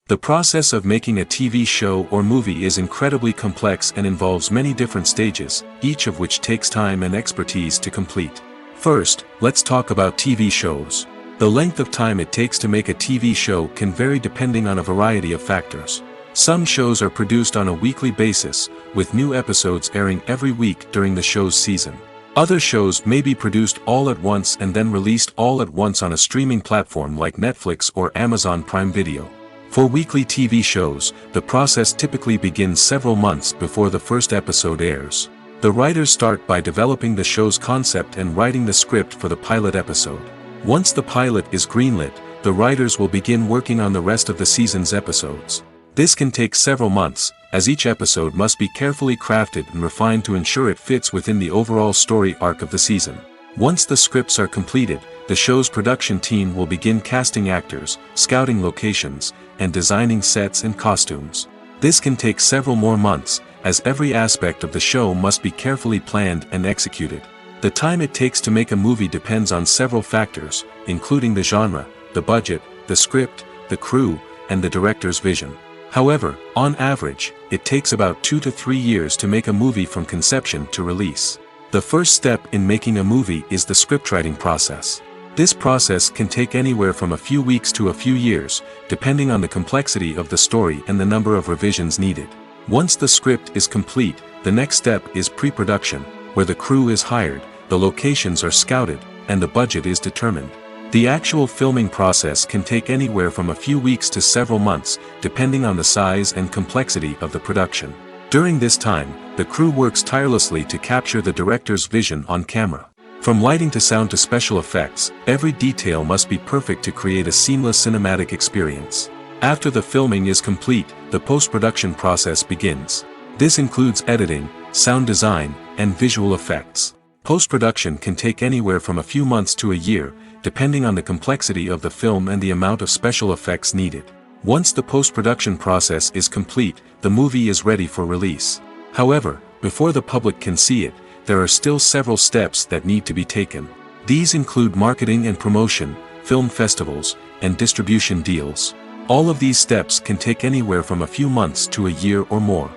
The process of making a TV show or movie is incredibly complex and involves many different stages, each of which takes time and expertise to complete. First, let's talk about TV shows. The length of time it takes to make a TV show can vary depending on a variety of factors. Some shows are produced on a weekly basis, with new episodes airing every week during the show's season. Other shows may be produced all at once and then released all at once on a streaming platform like Netflix or Amazon Prime Video. For weekly TV shows, the process typically begins several months before the first episode airs. The writers start by developing the show's concept and writing the script for the pilot episode. Once the pilot is greenlit, the writers will begin working on the rest of the season's episodes. This can take several months, as each episode must be carefully crafted and refined to ensure it fits within the overall story arc of the season. Once the scripts are completed, the show's production team will begin casting actors, scouting locations, and designing sets and costumes. This can take several more months, as every aspect of the show must be carefully planned and executed. The time it takes to make a movie depends on several factors, including the genre, the budget, the script, the crew, and the director's vision. However, on average, it takes about 2 to 3 years to make a movie from conception to release. The first step in making a movie is the scriptwriting process. This process can take anywhere from a few weeks to a few years, depending on the complexity of the story and the number of revisions needed. Once the script is complete, the next step is pre-production, where the crew is hired, the locations are scouted, and the budget is determined. The actual filming process can take anywhere from a few weeks to several months, depending on the size and complexity of the production. During this time, the crew works tirelessly to capture the director's vision on camera. From lighting to sound to special effects, every detail must be perfect to create a seamless cinematic experience. After the filming is complete, the post-production process begins. This includes editing, sound design, and visual effects. Post-production can take anywhere from a few months to a year, depending on the complexity of the film and the amount of special effects needed. Once the post-production process is complete, the movie is ready for release. However, before the public can see it, there are still several steps that need to be taken. These include marketing and promotion, film festivals, and distribution deals. All of these steps can take anywhere from a few months to a year or more.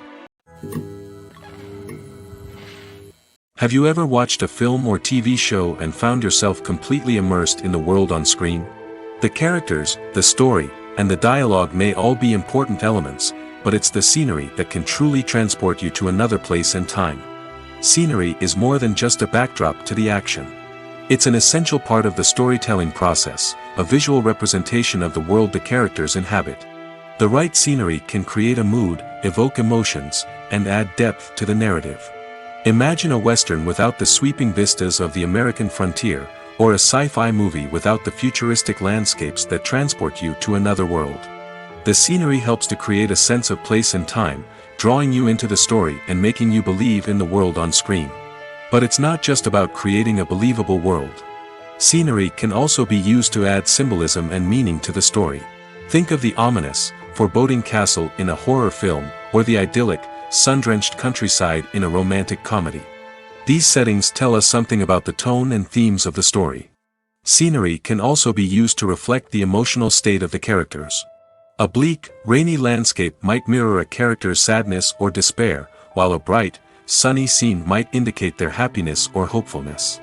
Have you ever watched a film or TV show and found yourself completely immersed in the world on screen? The characters, the story, and the dialogue may all be important elements, but it's the scenery that can truly transport you to another place and time. Scenery is more than just a backdrop to the action. It's an essential part of the storytelling process, a visual representation of the world the characters inhabit. The right scenery can create a mood, evoke emotions, and add depth to the narrative. Imagine a Western without the sweeping vistas of the American frontier, or a sci-fi movie without the futuristic landscapes that transport you to another world. The scenery helps to create a sense of place and time, drawing you into the story and making you believe in the world on screen. But it's not just about creating a believable world. Scenery can also be used to add symbolism and meaning to the story. Think of the ominous, foreboding castle in a horror film, or the idyllic, sun-drenched countryside in a romantic comedy. These settings tell us something about the tone and themes of the story. Scenery can also be used to reflect the emotional state of the characters. A bleak, rainy landscape might mirror a character's sadness or despair, while a bright, sunny scene might indicate their happiness or hopefulness.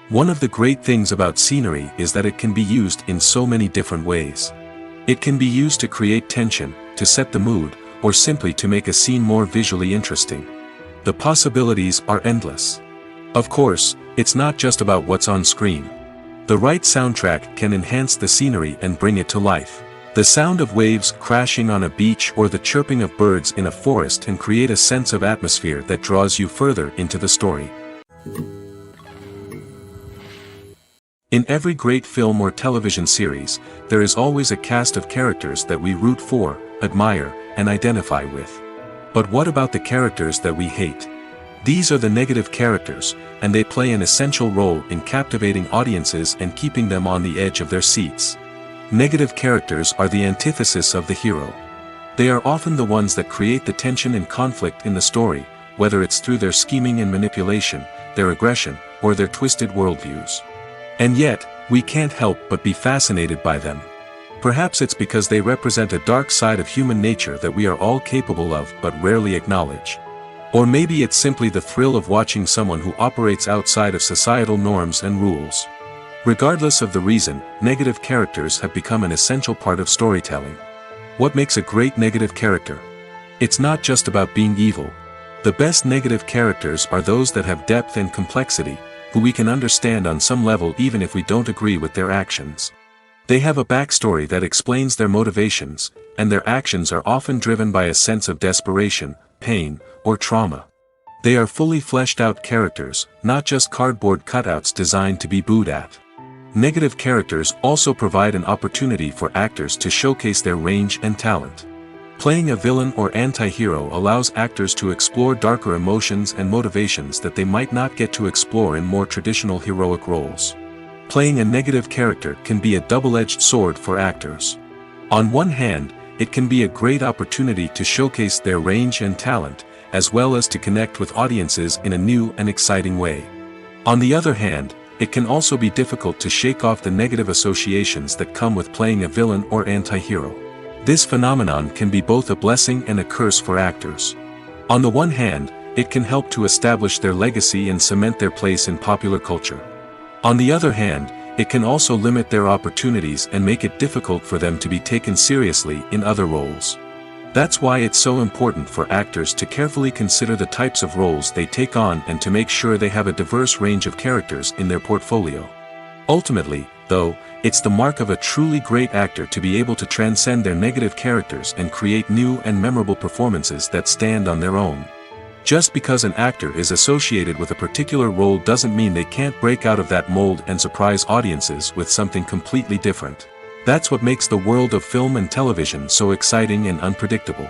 One of the great things about scenery is that it can be used in so many different ways. It can be used to create tension, to set the mood, or simply to make a scene more visually interesting. The possibilities are endless. Of course, it's not just about what's on screen. The right soundtrack can enhance the scenery and bring it to life. The sound of waves crashing on a beach or the chirping of birds in a forest can create a sense of atmosphere that draws you further into the story. In every great film or television series, there is always a cast of characters that we root for, admire, and identify with. But what about the characters that we hate? These are the negative characters, and they play an essential role in captivating audiences and keeping them on the edge of their seats. Negative characters are the antithesis of the hero. They are often the ones that create the tension and conflict in the story, whether it's through their scheming and manipulation, their aggression, or their twisted worldviews. And yet, we can't help but be fascinated by them. Perhaps it's because they represent a dark side of human nature that we are all capable of but rarely acknowledge. Or maybe it's simply the thrill of watching someone who operates outside of societal norms and rules. Regardless of the reason, negative characters have become an essential part of storytelling. What makes a great negative character? It's not just about being evil. The best negative characters are those that have depth and complexity, who we can understand on some level even if we don't agree with their actions. They have a backstory that explains their motivations, and their actions are often driven by a sense of desperation, pain, or trauma. They are fully fleshed out characters, not just cardboard cutouts designed to be booed at. Negative characters also provide an opportunity for actors to showcase their range and talent. Playing a villain or anti-hero allows actors to explore darker emotions and motivations that they might not get to explore in more traditional heroic roles. Playing a negative character can be a double-edged sword for actors. On one hand, it can be a great opportunity to showcase their range and talent, as well as to connect with audiences in a new and exciting way. On the other hand, it can also be difficult to shake off the negative associations that come with playing a villain or anti-hero. This phenomenon can be both a blessing and a curse for actors. On the one hand, it can help to establish their legacy and cement their place in popular culture. On the other hand, it can also limit their opportunities and make it difficult for them to be taken seriously in other roles. That's why it's so important for actors to carefully consider the types of roles they take on and to make sure they have a diverse range of characters in their portfolio. Ultimately, though, it's the mark of a truly great actor to be able to transcend their negative characters and create new and memorable performances that stand on their own. Just because an actor is associated with a particular role doesn't mean they can't break out of that mold and surprise audiences with something completely different. That's what makes the world of film and television so exciting and unpredictable.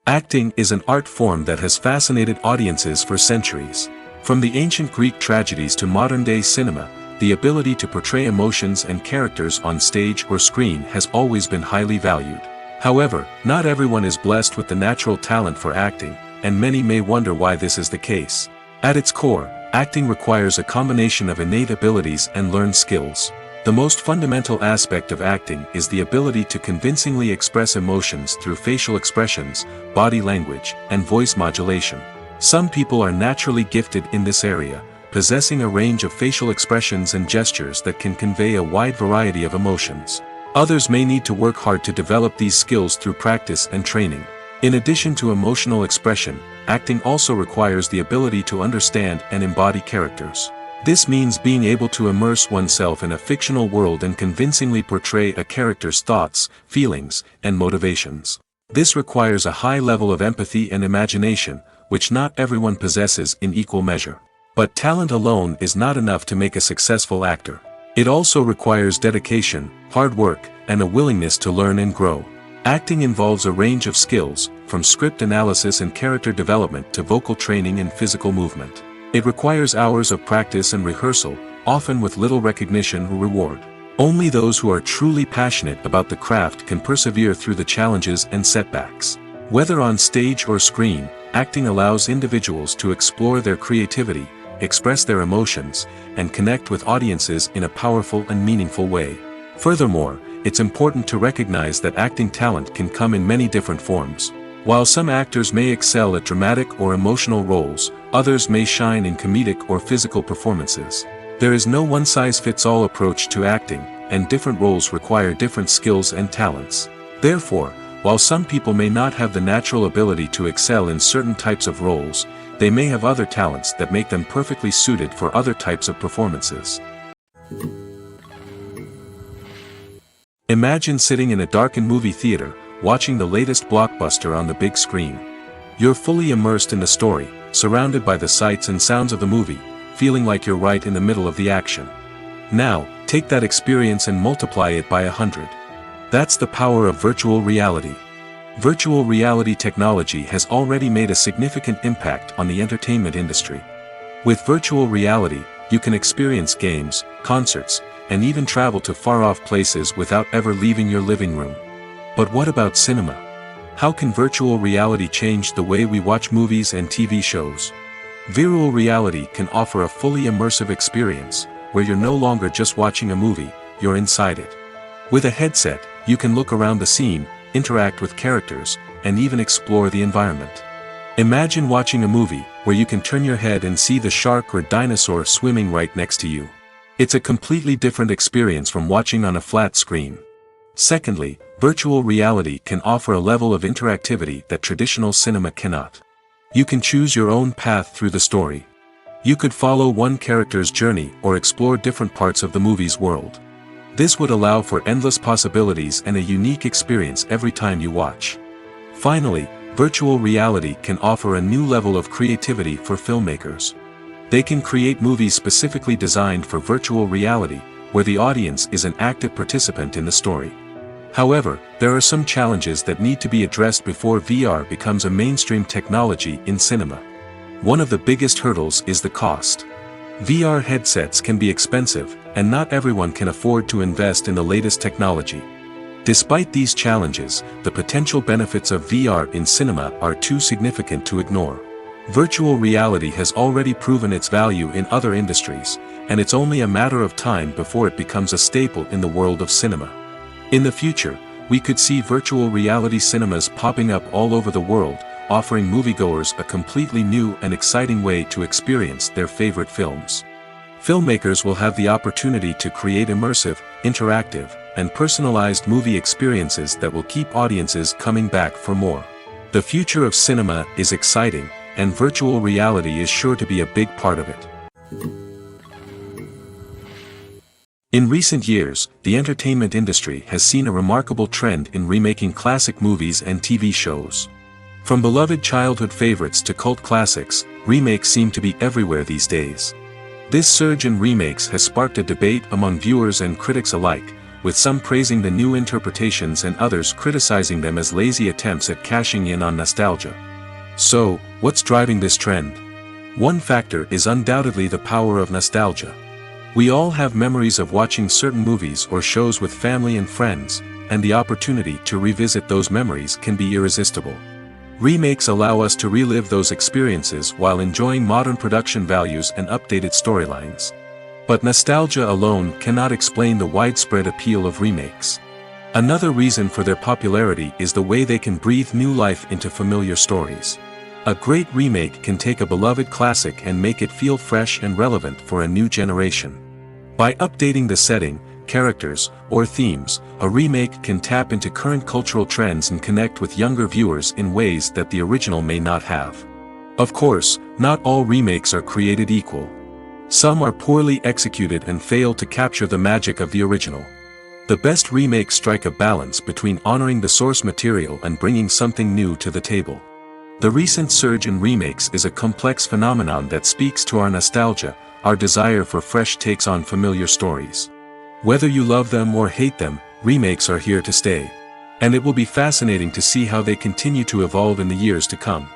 Acting is an art form that has fascinated audiences for centuries. From the ancient Greek tragedies to modern-day cinema, the ability to portray emotions and characters on stage or screen has always been highly valued. However, not everyone is blessed with the natural talent for acting, and many may wonder why this is the case. At its core, acting requires a combination of innate abilities and learned skills. The most fundamental aspect of acting is the ability to convincingly express emotions through facial expressions, body language, and voice modulation. Some people are naturally gifted in this area, possessing a range of facial expressions and gestures that can convey a wide variety of emotions. Others may need to work hard to develop these skills through practice and training. In addition to emotional expression, acting also requires the ability to understand and embody characters. This means being able to immerse oneself in a fictional world and convincingly portray a character's thoughts, feelings, and motivations. This requires a high level of empathy and imagination, which not everyone possesses in equal measure. But talent alone is not enough to make a successful actor. It also requires dedication, hard work, and a willingness to learn and grow. Acting involves a range of skills, from script analysis and character development to vocal training and physical movement. It requires hours of practice and rehearsal, often with little recognition or reward. Only those who are truly passionate about the craft can persevere through the challenges and setbacks. Whether on stage or screen, acting allows individuals to explore their creativity, express their emotions, and connect with audiences in a powerful and meaningful way. Furthermore, it's important to recognize that acting talent can come in many different forms. While some actors may excel at dramatic or emotional roles, others may shine in comedic or physical performances. There is no one-size-fits-all approach to acting, and different roles require different skills and talents. Therefore, while some people may not have the natural ability to excel in certain types of roles, they may have other talents that make them perfectly suited for other types of performances. Imagine sitting in a darkened movie theater, watching the latest blockbuster on the big screen. You're fully immersed in the story, surrounded by the sights and sounds of the movie, feeling like you're right in the middle of the action. Now, take that experience and multiply it by 100. That's the power of virtual reality. Virtual reality technology has already made a significant impact on the entertainment industry. With virtual reality, you can experience games, concerts, and even travel to far-off places without ever leaving your living room. But what about cinema? How can virtual reality change the way we watch movies and TV shows? Virtual reality can offer a fully immersive experience, where you're no longer just watching a movie, you're inside it. With a headset, you can look around the scene, interact with characters, and even explore the environment. Imagine watching a movie, where you can turn your head and see the shark or dinosaur swimming right next to you. It's a completely different experience from watching on a flat screen. Secondly, virtual reality can offer a level of interactivity that traditional cinema cannot. You can choose your own path through the story. You could follow one character's journey or explore different parts of the movie's world. This would allow for endless possibilities and a unique experience every time you watch. Finally, virtual reality can offer a new level of creativity for filmmakers. They can create movies specifically designed for virtual reality, where the audience is an active participant in the story. However, there are some challenges that need to be addressed before VR becomes a mainstream technology in cinema. One of the biggest hurdles is the cost. VR headsets can be expensive, and not everyone can afford to invest in the latest technology. Despite these challenges, the potential benefits of VR in cinema are too significant to ignore. Virtual reality has already proven its value in other industries, and it's only a matter of time before it becomes a staple in the world of cinema. In the future, we could see virtual reality cinemas popping up all over the world, offering moviegoers a completely new and exciting way to experience their favorite films. Filmmakers will have the opportunity to create immersive, interactive, and personalized movie experiences that will keep audiences coming back for more. The future of cinema is exciting, and virtual reality is sure to be a big part of it. In recent years, the entertainment industry has seen a remarkable trend in remaking classic movies and TV shows. From beloved childhood favorites to cult classics, remakes seem to be everywhere these days. This surge in remakes has sparked a debate among viewers and critics alike, with some praising the new interpretations and others criticizing them as lazy attempts at cashing in on nostalgia. So, what's driving this trend? One factor is undoubtedly the power of nostalgia. We all have memories of watching certain movies or shows with family and friends, and the opportunity to revisit those memories can be irresistible. Remakes allow us to relive those experiences while enjoying modern production values and updated storylines. But nostalgia alone cannot explain the widespread appeal of remakes. Another reason for their popularity is the way they can breathe new life into familiar stories. A great remake can take a beloved classic and make it feel fresh and relevant for a new generation. By updating the setting, characters, or themes, a remake can tap into current cultural trends and connect with younger viewers in ways that the original may not have. Of course, not all remakes are created equal. Some are poorly executed and fail to capture the magic of the original. The best remakes strike a balance between honoring the source material and bringing something new to the table. The recent surge in remakes is a complex phenomenon that speaks to our nostalgia, our desire for fresh takes on familiar stories. Whether you love them or hate them, remakes are here to stay. And it will be fascinating to see how they continue to evolve in the years to come.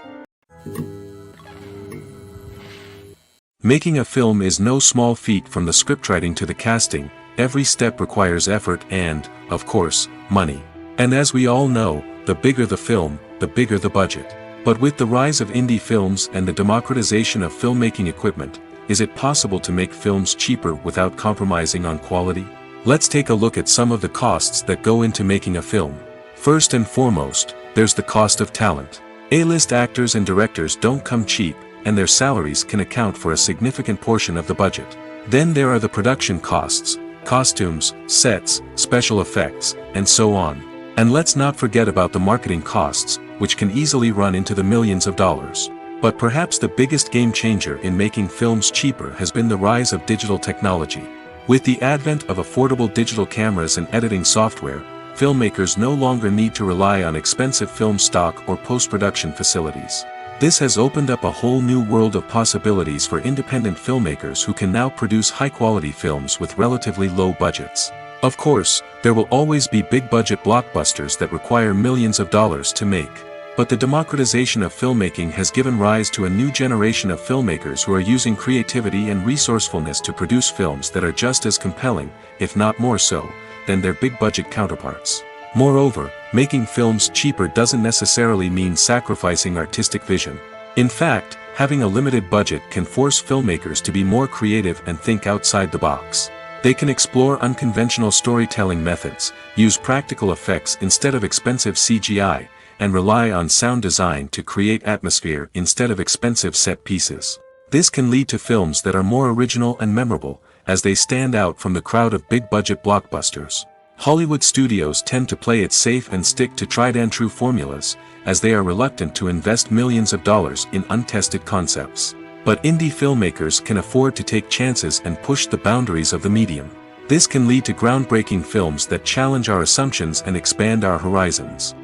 Making a film is no small feat. From the scriptwriting to the casting, every step requires effort and, of course, money. And as we all know, the bigger the film, the bigger the budget. But with the rise of indie films and the democratization of filmmaking equipment, is it possible to make films cheaper without compromising on quality? Let's take a look at some of the costs that go into making a film. First and foremost, there's the cost of talent. A-list actors and directors don't come cheap, and their salaries can account for a significant portion of the budget. Then there are the production costs, costumes, sets, special effects, and so on. And let's not forget about the marketing costs, which can easily run into the millions of dollars. But perhaps the biggest game changer in making films cheaper has been the rise of digital technology. With the advent of affordable digital cameras and editing software, filmmakers no longer need to rely on expensive film stock or post-production facilities. This has opened up a whole new world of possibilities for independent filmmakers who can now produce high-quality films with relatively low budgets. Of course, there will always be big-budget blockbusters that require millions of dollars to make. But the democratization of filmmaking has given rise to a new generation of filmmakers who are using creativity and resourcefulness to produce films that are just as compelling, if not more so, than their big-budget counterparts. Moreover, making films cheaper doesn't necessarily mean sacrificing artistic vision. In fact, having a limited budget can force filmmakers to be more creative and think outside the box. They can explore unconventional storytelling methods, use practical effects instead of expensive CGI, and rely on sound design to create atmosphere instead of expensive set pieces. This can lead to films that are more original and memorable, as they stand out from the crowd of big-budget blockbusters. Hollywood studios tend to play it safe and stick to tried-and-true formulas, as they are reluctant to invest millions of dollars in untested concepts. But indie filmmakers can afford to take chances and push the boundaries of the medium. This can lead to groundbreaking films that challenge our assumptions and expand our horizons.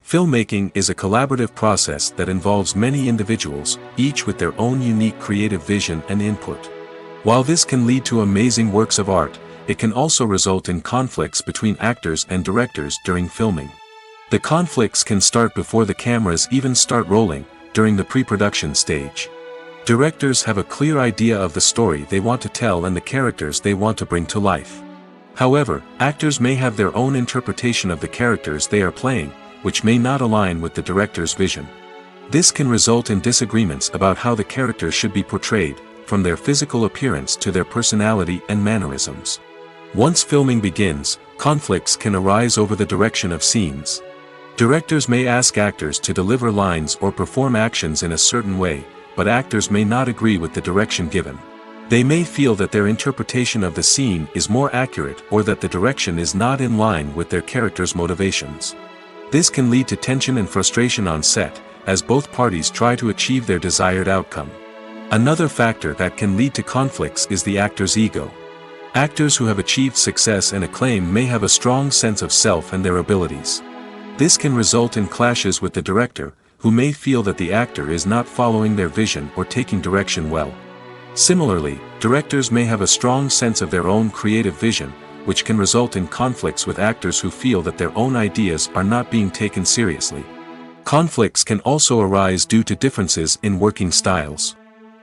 Filmmaking is a collaborative process that involves many individuals, each with their own unique creative vision and input. While this can lead to amazing works of art, it can also result in conflicts between actors and directors during filming. The conflicts can start before the cameras even start rolling, during the pre-production stage. Directors have a clear idea of the story they want to tell and the characters they want to bring to life. However, actors may have their own interpretation of the characters they are playing, which may not align with the director's vision. This can result in disagreements about how the characters should be portrayed, from their physical appearance to their personality and mannerisms. Once filming begins, conflicts can arise over the direction of scenes. Directors may ask actors to deliver lines or perform actions in a certain way, but actors may not agree with the direction given. They may feel that their interpretation of the scene is more accurate or that the direction is not in line with their character's motivations. This can lead to tension and frustration on set, as both parties try to achieve their desired outcome. Another factor that can lead to conflicts is the actor's ego. Actors who have achieved success and acclaim may have a strong sense of self and their abilities. This can result in clashes with the director, who may feel that the actor is not following their vision or taking direction well. Similarly, directors may have a strong sense of their own creative vision, which can result in conflicts with actors who feel that their own ideas are not being taken seriously. Conflicts can also arise due to differences in working styles.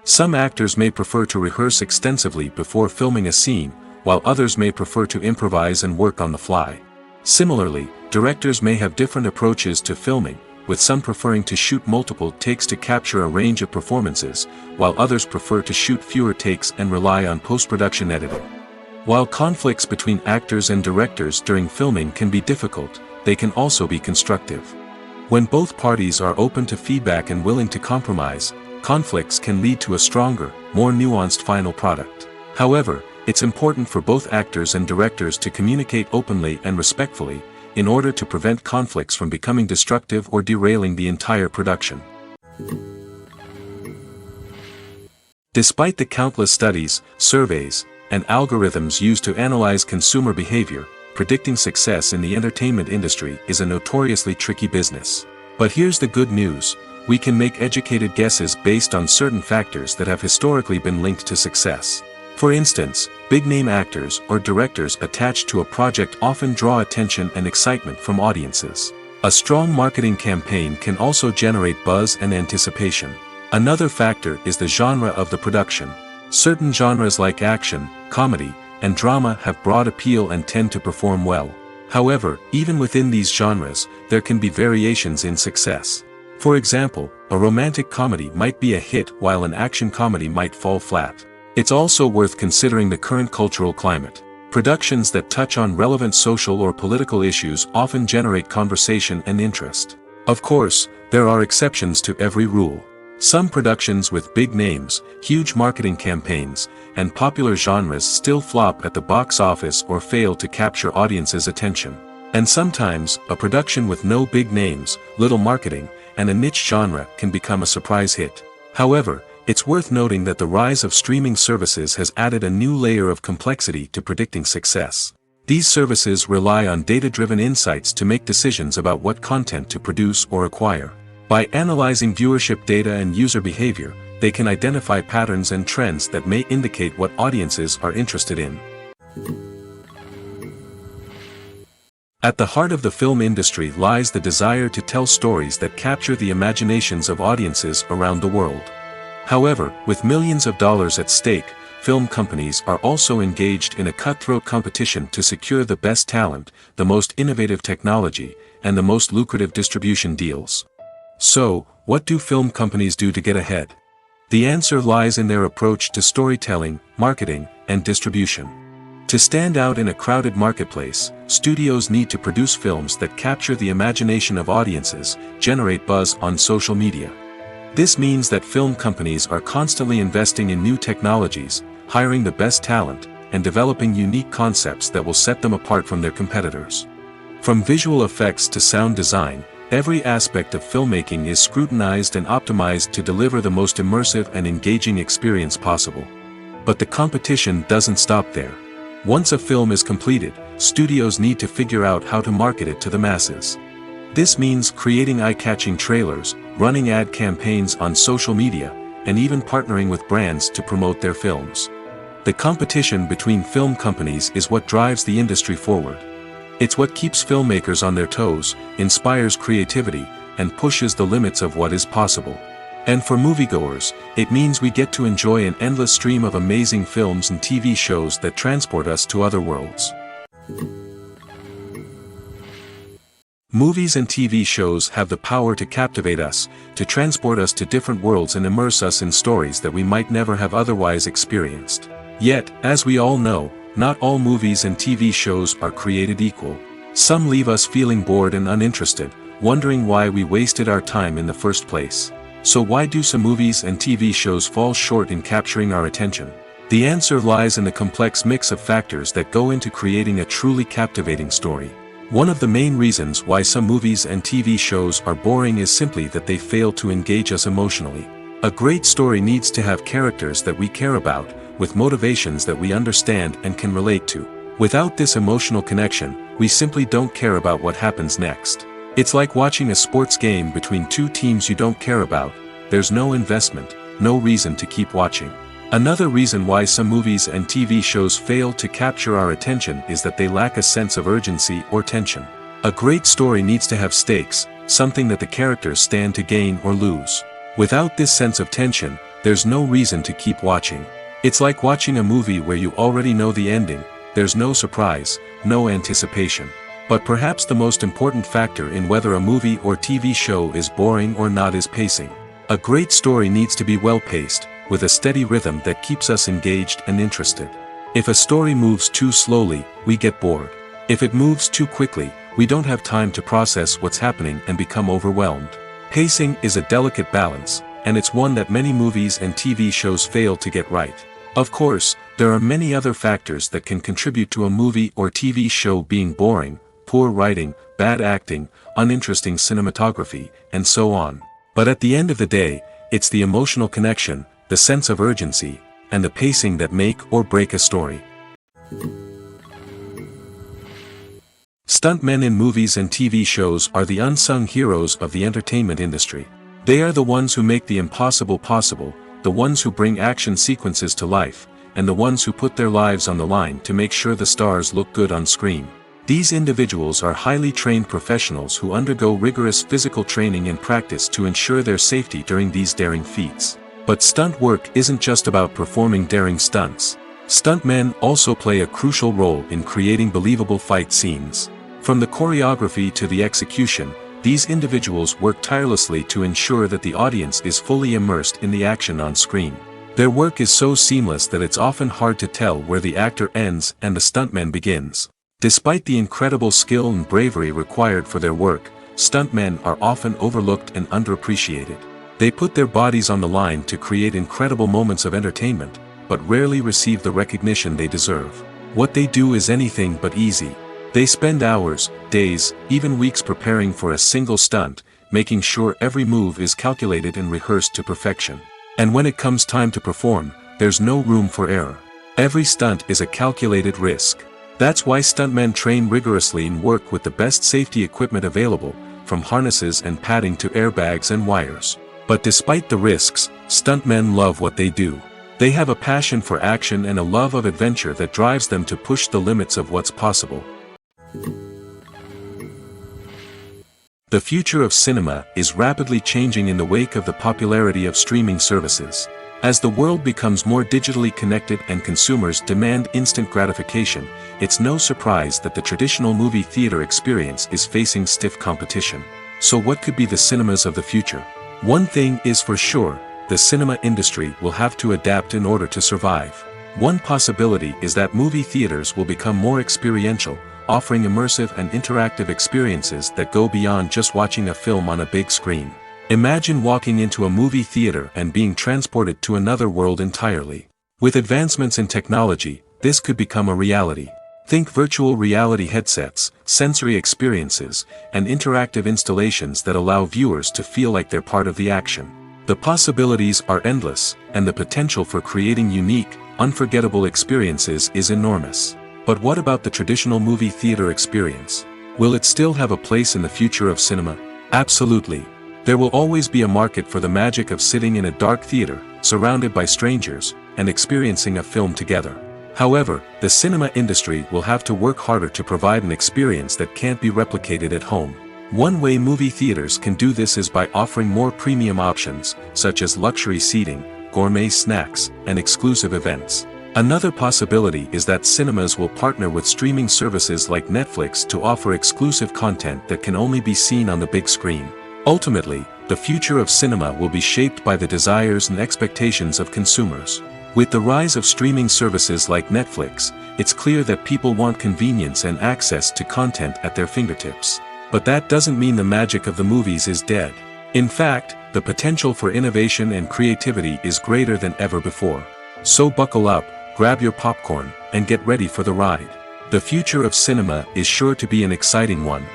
Some actors may prefer to rehearse extensively before filming a scene, while others may prefer to improvise and work on the fly. Similarly, directors may have different approaches to filming, with some preferring to shoot multiple takes to capture a range of performances, while others prefer to shoot fewer takes and rely on post-production editing. While conflicts between actors and directors during filming can be difficult, they can also be constructive. When both parties are open to feedback and willing to compromise, conflicts can lead to a stronger, more nuanced final product. However, it's important for both actors and directors to communicate openly and respectfully, in order to prevent conflicts from becoming destructive or derailing the entire production. Despite the countless studies, surveys, and algorithms used to analyze consumer behavior, predicting success in the entertainment industry is a notoriously tricky business. But here's the good news: we can make educated guesses based on certain factors that have historically been linked to success. For instance, big-name actors or directors attached to a project often draw attention and excitement from audiences. A strong marketing campaign can also generate buzz and anticipation. Another factor is the genre of the production. Certain genres like action, comedy, and drama have broad appeal and tend to perform well. However, even within these genres, there can be variations in success. For example, a romantic comedy might be a hit while an action comedy might fall flat. It's also worth considering the current cultural climate. Productions that touch on relevant social or political issues often generate conversation and interest. Of course, there are exceptions to every rule. Some productions with big names, huge marketing campaigns, and popular genres still flop at the box office or fail to capture audiences' attention. And sometimes, a production with no big names, little marketing, and a niche genre can become a surprise hit. However, it's worth noting that the rise of streaming services has added a new layer of complexity to predicting success. These services rely on data-driven insights to make decisions about what content to produce or acquire. By analyzing viewership data and user behavior, they can identify patterns and trends that may indicate what audiences are interested in. At the heart of the film industry lies the desire to tell stories that capture the imaginations of audiences around the world. However, with millions of dollars at stake, film companies are also engaged in a cutthroat competition to secure the best talent, the most innovative technology, and the most lucrative distribution deals. So, what do film companies do to get ahead? The answer lies in their approach to storytelling, marketing, and distribution. To stand out in a crowded marketplace, studios need to produce films that capture the imagination of audiences, generate buzz on social media. This means that film companies are constantly investing in new technologies, hiring the best talent, and developing unique concepts that will set them apart from their competitors. From visual effects to sound design, every aspect of filmmaking is scrutinized and optimized to deliver the most immersive and engaging experience possible. But the competition doesn't stop there. Once a film is completed, studios need to figure out how to market it to the masses. This means creating eye-catching trailers, running ad campaigns on social media, and even partnering with brands to promote their films. The competition between film companies is what drives the industry forward. It's what keeps filmmakers on their toes, inspires creativity, and pushes the limits of what is possible. And for moviegoers, it means we get to enjoy an endless stream of amazing films and TV shows that transport us to other worlds. Movies and TV shows have the power to captivate us, to transport us to different worlds and immerse us in stories that we might never have otherwise experienced. Yet, as we all know, not all movies and TV shows are created equal. Some leave us feeling bored and uninterested, wondering why we wasted our time in the first place. So why do some movies and TV shows fall short in capturing our attention? The answer lies in the complex mix of factors that go into creating a truly captivating story. One of the main reasons why some movies and TV shows are boring is simply that they fail to engage us emotionally. A great story needs to have characters that we care about, with motivations that we understand and can relate to. Without this emotional connection, we simply don't care about what happens next. It's like watching a sports game between two teams you don't care about. There's no investment, no reason to keep watching. Another reason why some movies and TV shows fail to capture our attention is that they lack a sense of urgency or tension. A great story needs to have stakes, something that the characters stand to gain or lose. Without this sense of tension, there's no reason to keep watching. It's like watching a movie where you already know the ending. There's no surprise, no anticipation. But perhaps the most important factor in whether a movie or TV show is boring or not is pacing. A great story needs to be well-paced, with a steady rhythm that keeps us engaged and interested. If a story moves too slowly, we get bored. If it moves too quickly, we don't have time to process what's happening and become overwhelmed. Pacing is a delicate balance, and it's one that many movies and TV shows fail to get right. Of course, there are many other factors that can contribute to a movie or TV show being boring: poor writing, bad acting, uninteresting cinematography, and so on. But at the end of the day, it's the emotional connection, the sense of urgency, and the pacing that make or break a story. Stuntmen in movies and TV shows are the unsung heroes of the entertainment industry. They are the ones who make the impossible possible, the ones who bring action sequences to life, and the ones who put their lives on the line to make sure the stars look good on screen. These individuals are highly trained professionals who undergo rigorous physical training and practice to ensure their safety during these daring feats. But stunt work isn't just about performing daring stunts. Stuntmen also play a crucial role in creating believable fight scenes. From the choreography to the execution, these individuals work tirelessly to ensure that the audience is fully immersed in the action on screen. Their work is so seamless that it's often hard to tell where the actor ends and the stuntman begins. Despite the incredible skill and bravery required for their work, stuntmen are often overlooked and underappreciated. They put their bodies on the line to create incredible moments of entertainment, but rarely receive the recognition they deserve. What they do is anything but easy. They spend hours, days, even weeks preparing for a single stunt, making sure every move is calculated and rehearsed to perfection. And when it comes time to perform, there's no room for error. Every stunt is a calculated risk. That's why stuntmen train rigorously and work with the best safety equipment available, from harnesses and padding to airbags and wires. But despite the risks, Stuntmen love what they do. They have a passion for action and a love of adventure that drives them to push the limits of what's possible. The future of cinema is rapidly changing in the wake of the popularity of streaming services. As the world becomes more digitally connected and consumers demand instant gratification, it's no surprise that the traditional movie theater experience is facing stiff competition. So what could be the cinemas of the future? One thing is for sure, the cinema industry will have to adapt in order to survive. One possibility is that movie theaters will become more experiential, offering immersive and interactive experiences that go beyond just watching a film on a big screen. Imagine walking into a movie theater and being transported to another world entirely. With advancements in technology, this could become a reality. Think virtual reality headsets, sensory experiences, and interactive installations that allow viewers to feel like they're part of the action. The possibilities are endless, and the potential for creating unique, unforgettable experiences is enormous. But what about the traditional movie theater experience? Will it still have a place in the future of cinema? Absolutely. There will always be a market for the magic of sitting in a dark theater, surrounded by strangers, and experiencing a film together. However, the cinema industry will have to work harder to provide an experience that can't be replicated at home. One way movie theaters can do this is by offering more premium options, such as luxury seating, gourmet snacks, and exclusive events. Another possibility is that cinemas will partner with streaming services like Netflix to offer exclusive content that can only be seen on the big screen. Ultimately, the future of cinema will be shaped by the desires and expectations of consumers. With the rise of streaming services like Netflix, it's clear that people want convenience and access to content at their fingertips. But that doesn't mean the magic of the movies is dead. In fact, the potential for innovation and creativity is greater than ever before. So buckle up, grab your popcorn, and get ready for the ride. The future of cinema is sure to be an exciting one.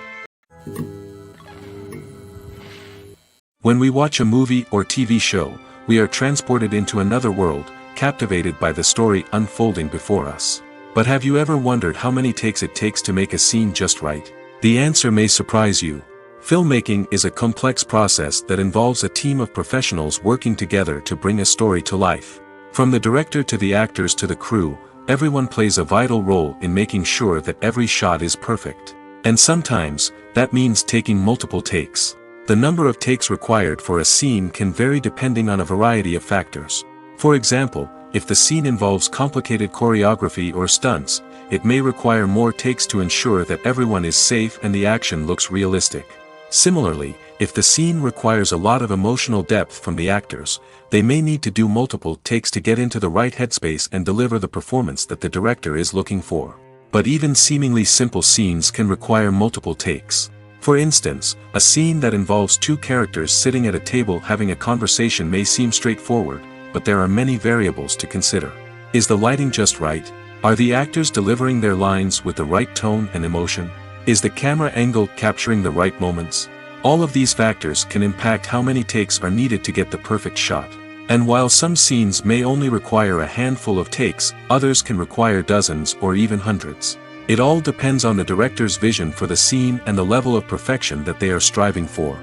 When we watch a movie or TV show, we are transported into another world, captivated by the story unfolding before us. But have you ever wondered how many takes it takes to make a scene just right? The answer may surprise you. Filmmaking is a complex process that involves a team of professionals working together to bring a story to life. From the director to the actors to the crew, everyone plays a vital role in making sure that every shot is perfect. And sometimes, that means taking multiple takes. The number of takes required for a scene can vary depending on a variety of factors. For example, if the scene involves complicated choreography or stunts, it may require more takes to ensure that everyone is safe and the action looks realistic. Similarly, if the scene requires a lot of emotional depth from the actors, they may need to do multiple takes to get into the right headspace and deliver the performance that the director is looking for. But even seemingly simple scenes can require multiple takes. For instance, a scene that involves two characters sitting at a table having a conversation may seem straightforward, but there are many variables to consider. Is the lighting just right? Are the actors delivering their lines with the right tone and emotion? Is the camera angle capturing the right moments? All of these factors can impact how many takes are needed to get the perfect shot. And while some scenes may only require a handful of takes, others can require dozens or even hundreds. It all depends on the director's vision for the scene and the level of perfection that they are striving for.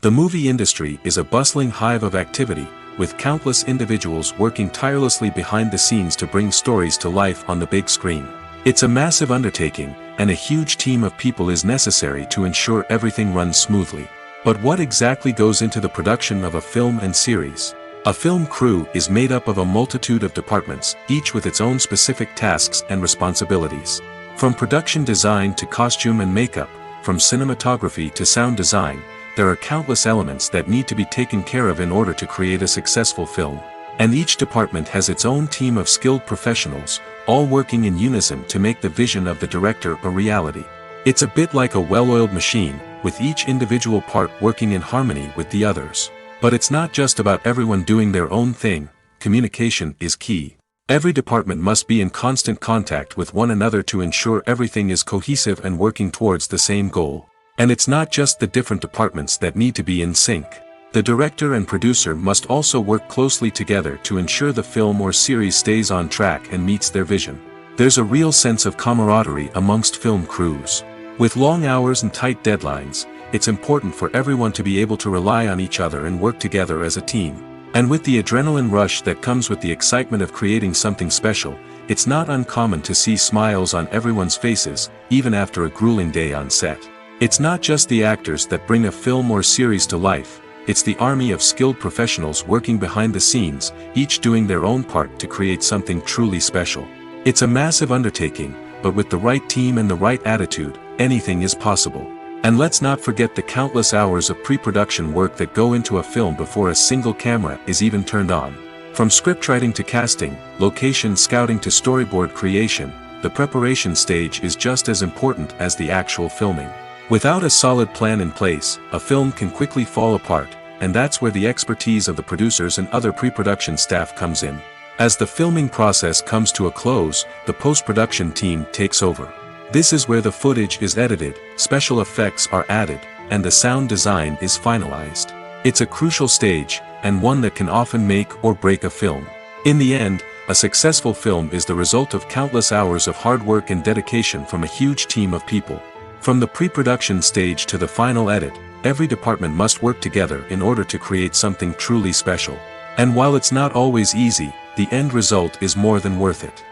The movie industry is a bustling hive of activity, with countless individuals working tirelessly behind the scenes to bring stories to life on the big screen. It's a massive undertaking, and a huge team of people is necessary to ensure everything runs smoothly. But what exactly goes into the production of a film and series? A film crew is made up of a multitude of departments, each with its own specific tasks and responsibilities. From production design to costume and makeup, from cinematography to sound design, there are countless elements that need to be taken care of in order to create a successful film. And each department has its own team of skilled professionals, all working in unison to make the vision of the director a reality. It's a bit like a well-oiled machine, with each individual part working in harmony with the others. But it's not just about everyone doing their own thing. Communication is key. Every department must be in constant contact with one another to ensure everything is cohesive and working towards the same goal. And it's not just the different departments that need to be in sync. The director and producer must also work closely together to ensure the film or series stays on track and meets their vision. There's a real sense of camaraderie amongst film crews. With long hours and tight deadlines, it's important for everyone to be able to rely on each other and work together as a team. And with the adrenaline rush that comes with the excitement of creating something special, it's not uncommon to see smiles on everyone's faces, even after a grueling day on set. It's not just the actors that bring a film or series to life, it's the army of skilled professionals working behind the scenes, each doing their own part to create something truly special. It's a massive undertaking, but with the right team and the right attitude, anything is possible. And let's not forget the countless hours of pre-production work that go into a film before a single camera is even turned on. From scriptwriting to casting, location scouting to storyboard creation, the preparation stage is just as important as the actual filming. Without a solid plan in place, a film can quickly fall apart, and that's where the expertise of the producers and other pre-production staff comes in. As the filming process comes to a close, the post-production team takes over. This is where the footage is edited, special effects are added, and the sound design is finalized. It's a crucial stage, and one that can often make or break a film. In the end, a successful film is the result of countless hours of hard work and dedication from a huge team of people. From the pre-production stage to the final edit, every department must work together in order to create something truly special. And while it's not always easy, the end result is more than worth it.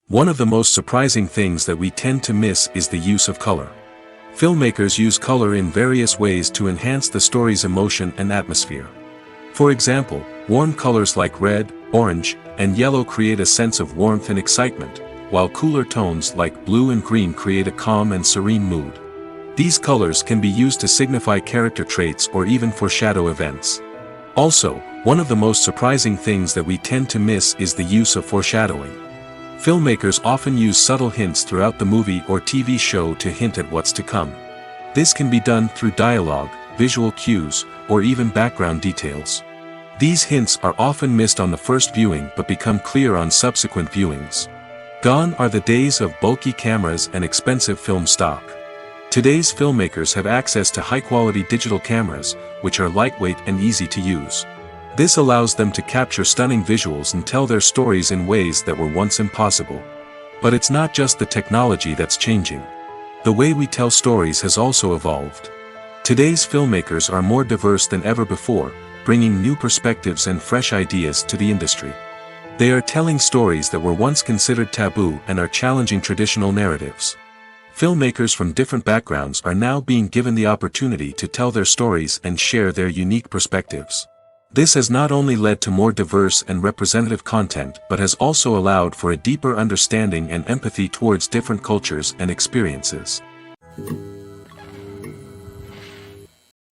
One of the most surprising things that we tend to miss is the use of color. Filmmakers use color in various ways to enhance the story's emotion and atmosphere. For example, warm colors like red, orange, and yellow create a sense of warmth and excitement, while cooler tones like blue and green create a calm and serene mood. These colors can be used to signify character traits or even foreshadow events. Also, one of the most surprising things that we tend to miss is the use of foreshadowing. Filmmakers often use subtle hints throughout the movie or TV show to hint at what's to come. This can be done through dialogue, visual cues, or even background details. These hints are often missed on the first viewing but become clear on subsequent viewings. Gone are the days of bulky cameras and expensive film stock. Today's filmmakers have access to high-quality digital cameras, which are lightweight and easy to use. This allows them to capture stunning visuals and tell their stories in ways that were once impossible. But it's not just the technology that's changing. The way we tell stories has also evolved. Today's filmmakers are more diverse than ever before, bringing new perspectives and fresh ideas to the industry. They are telling stories that were once considered taboo and are challenging traditional narratives. Filmmakers from different backgrounds are now being given the opportunity to tell their stories and share their unique perspectives. This has not only led to more diverse and representative content but has also allowed for a deeper understanding and empathy towards different cultures and experiences.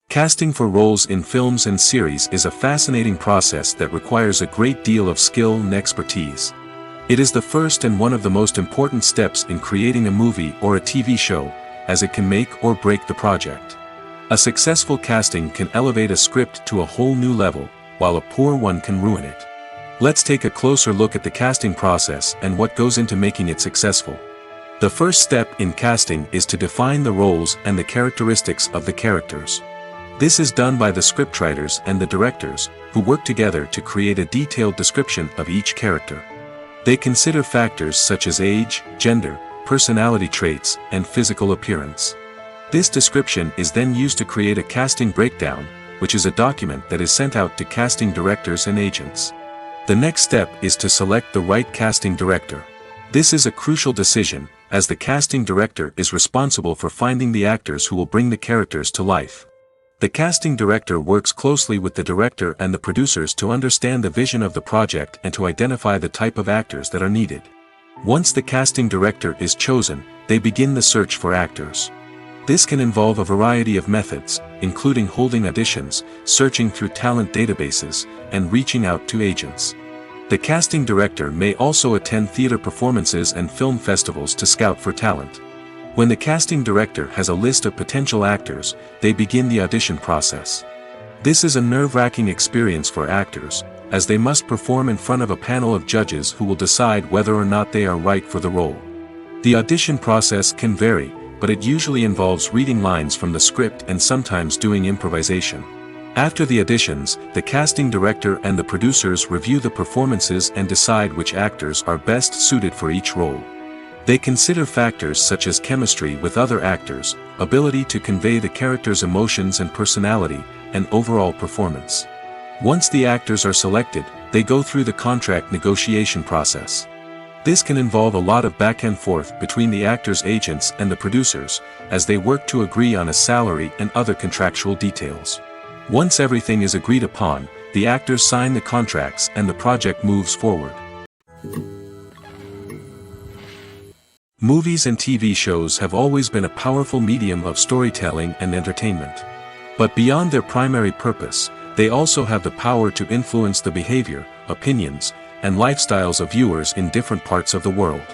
Casting for roles in films and series is a fascinating process that requires a great deal of skill and expertise. It is the first and one of the most important steps in creating a movie or a TV show, as it can make or break the project. A successful casting can elevate a script to a whole new level, while a poor one can ruin it. Let's take a closer look at the casting process and what goes into making it successful. The first step in casting is to define the roles and the characteristics of the characters. This is done by the scriptwriters and the directors, who work together to create a detailed description of each character. They consider factors such as age, gender, personality traits, and physical appearance. This description is then used to create a casting breakdown, which is a document that is sent out to casting directors and agents. The next step is to select the right casting director. This is a crucial decision, as the casting director is responsible for finding the actors who will bring the characters to life. The casting director works closely with the director and the producers to understand the vision of the project and to identify the type of actors that are needed. Once the casting director is chosen, they begin the search for actors. This can involve a variety of methods, including holding auditions, searching through talent databases, and reaching out to agents. The casting director may also attend theater performances and film festivals to scout for talent. When the casting director has a list of potential actors, they begin the audition process. This is a nerve-wracking experience for actors, as they must perform in front of a panel of judges who will decide whether or not they are right for the role. The audition process can vary, but it usually involves reading lines from the script and sometimes doing improvisation. After the auditions, the casting director and the producers review the performances and decide which actors are best suited for each role. They consider factors such as chemistry with other actors, ability to convey the character's emotions and personality, and overall performance. Once the actors are selected, they go through the contract negotiation process. This can involve a lot of back and forth between the actors' agents and the producers, as they work to agree on a salary and other contractual details. Once everything is agreed upon, the actors sign the contracts and the project moves forward. Movies and TV shows have always been a powerful medium of storytelling and entertainment. But beyond their primary purpose, they also have the power to influence the behavior, opinions, and lifestyles of viewers in different parts of the world.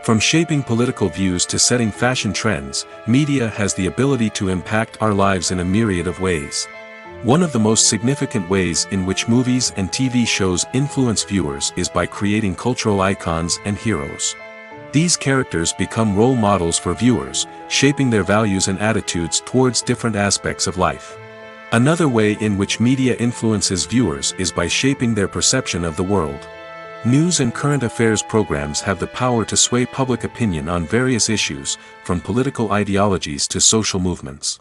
From shaping political views to setting fashion trends, media has the ability to impact our lives in a myriad of ways. One of the most significant ways in which movies and TV shows influence viewers is by creating cultural icons and heroes. These characters become role models for viewers, shaping their values and attitudes towards different aspects of life. Another way in which media influences viewers is by shaping their perception of the world. News and current affairs programs have the power to sway public opinion on various issues, from political ideologies to social movements.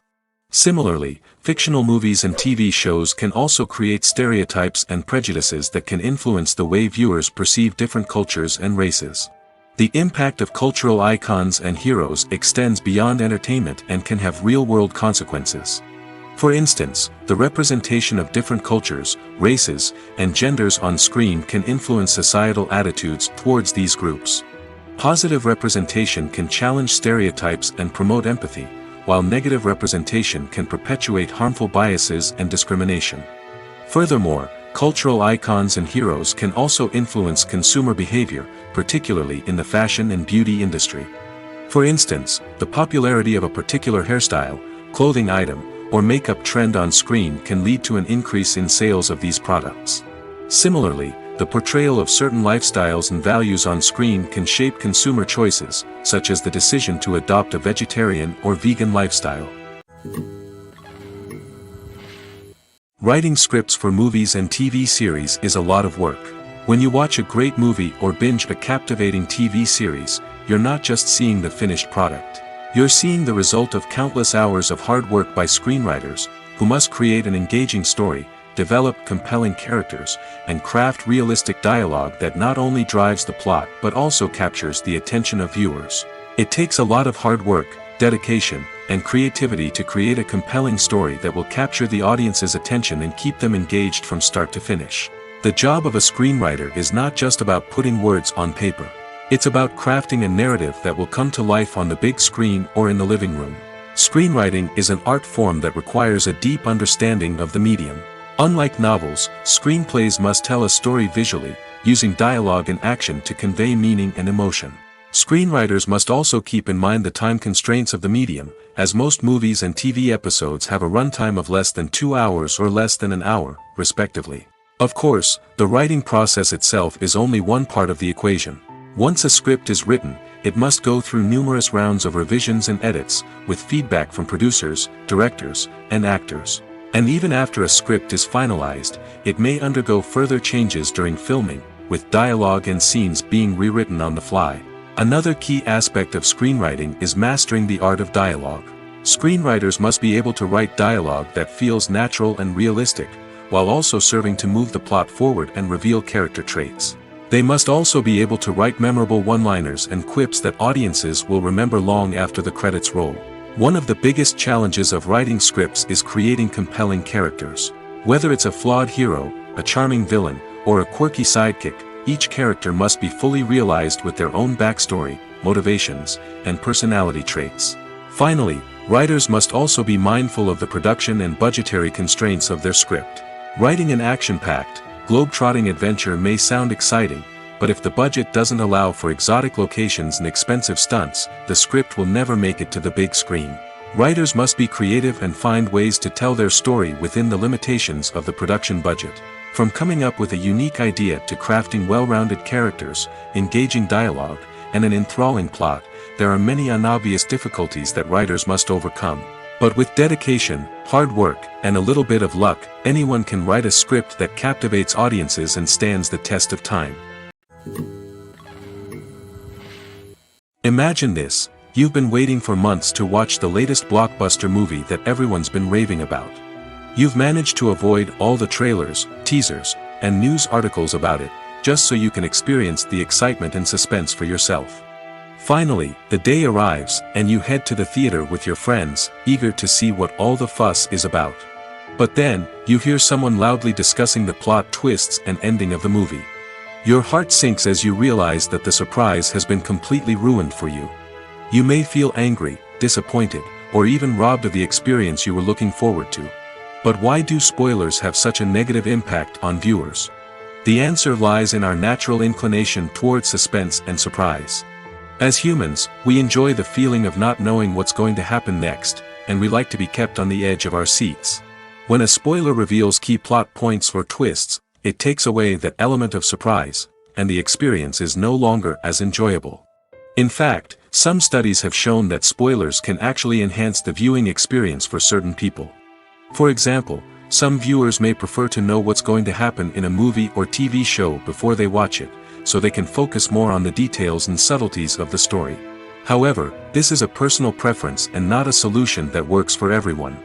Similarly, fictional movies and TV shows can also create stereotypes and prejudices that can influence the way viewers perceive different cultures and races. The impact of cultural icons and heroes extends beyond entertainment and can have real-world consequences. For instance, the representation of different cultures, races, and genders on screen can influence societal attitudes towards these groups. Positive representation can challenge stereotypes and promote empathy, while negative representation can perpetuate harmful biases and discrimination. Furthermore, cultural icons and heroes can also influence consumer behavior, particularly in the fashion and beauty industry. For instance, the popularity of a particular hairstyle, clothing item, or makeup trend on screen can lead to an increase in sales of these products. Similarly, the portrayal of certain lifestyles and values on screen can shape consumer choices, such as the decision to adopt a vegetarian or vegan lifestyle. Writing scripts for movies and TV series is a lot of work. When you watch a great movie or binge a captivating TV series, you're not just seeing the finished product. You're seeing the result of countless hours of hard work by screenwriters, who must create an engaging story, develop compelling characters, and craft realistic dialogue that not only drives the plot but also captures the attention of viewers. It takes a lot of hard work, dedication, and creativity to create a compelling story that will capture the audience's attention and keep them engaged from start to finish. The job of a screenwriter is not just about putting words on paper. It's about crafting a narrative that will come to life on the big screen or in the living room. Screenwriting is an art form that requires a deep understanding of the medium. Unlike novels, screenplays must tell a story visually, using dialogue and action to convey meaning and emotion. Screenwriters must also keep in mind the time constraints of the medium, as most movies and TV episodes have a runtime of less than 2 hours or less than an hour, respectively. Of course, the writing process itself is only one part of the equation. Once a script is written, it must go through numerous rounds of revisions and edits, with feedback from producers, directors, and actors. And even after a script is finalized, it may undergo further changes during filming, with dialogue and scenes being rewritten on the fly. Another key aspect of screenwriting is mastering the art of dialogue. Screenwriters must be able to write dialogue that feels natural and realistic, while also serving to move the plot forward and reveal character traits. They must also be able to write memorable one-liners and quips that audiences will remember long after the credits roll. One of the biggest challenges of writing scripts is creating compelling characters. Whether it's a flawed hero, a charming villain, or a quirky sidekick, each character must be fully realized with their own backstory, motivations, and personality traits. Finally, writers must also be mindful of the production and budgetary constraints of their script. Writing an action-packed, globe-trotting adventure may sound exciting, but if the budget doesn't allow for exotic locations and expensive stunts, the script will never make it to the big screen. Writers must be creative and find ways to tell their story within the limitations of the production budget. From coming up with a unique idea to crafting well-rounded characters, engaging dialogue, and an enthralling plot, there are many unobvious difficulties that writers must overcome. But with dedication, hard work, and a little bit of luck, anyone can write a script that captivates audiences and stands the test of time. Imagine this, you've been waiting for months to watch the latest blockbuster movie that everyone's been raving about. You've managed to avoid all the trailers, teasers, and news articles about it, just so you can experience the excitement and suspense for yourself. Finally, the day arrives, and you head to the theater with your friends, eager to see what all the fuss is about. But then, you hear someone loudly discussing the plot twists and ending of the movie. Your heart sinks as you realize that the surprise has been completely ruined for you. You may feel angry, disappointed, or even robbed of the experience you were looking forward to. But why do spoilers have such a negative impact on viewers? The answer lies in our natural inclination towards suspense and surprise. As humans, we enjoy the feeling of not knowing what's going to happen next, and we like to be kept on the edge of our seats. When a spoiler reveals key plot points or twists, it takes away that element of surprise, and the experience is no longer as enjoyable. In fact, some studies have shown that spoilers can actually enhance the viewing experience for certain people. For example, some viewers may prefer to know what's going to happen in a movie or TV show before they watch it, so they can focus more on the details and subtleties of the story. However, this is a personal preference and not a solution that works for everyone.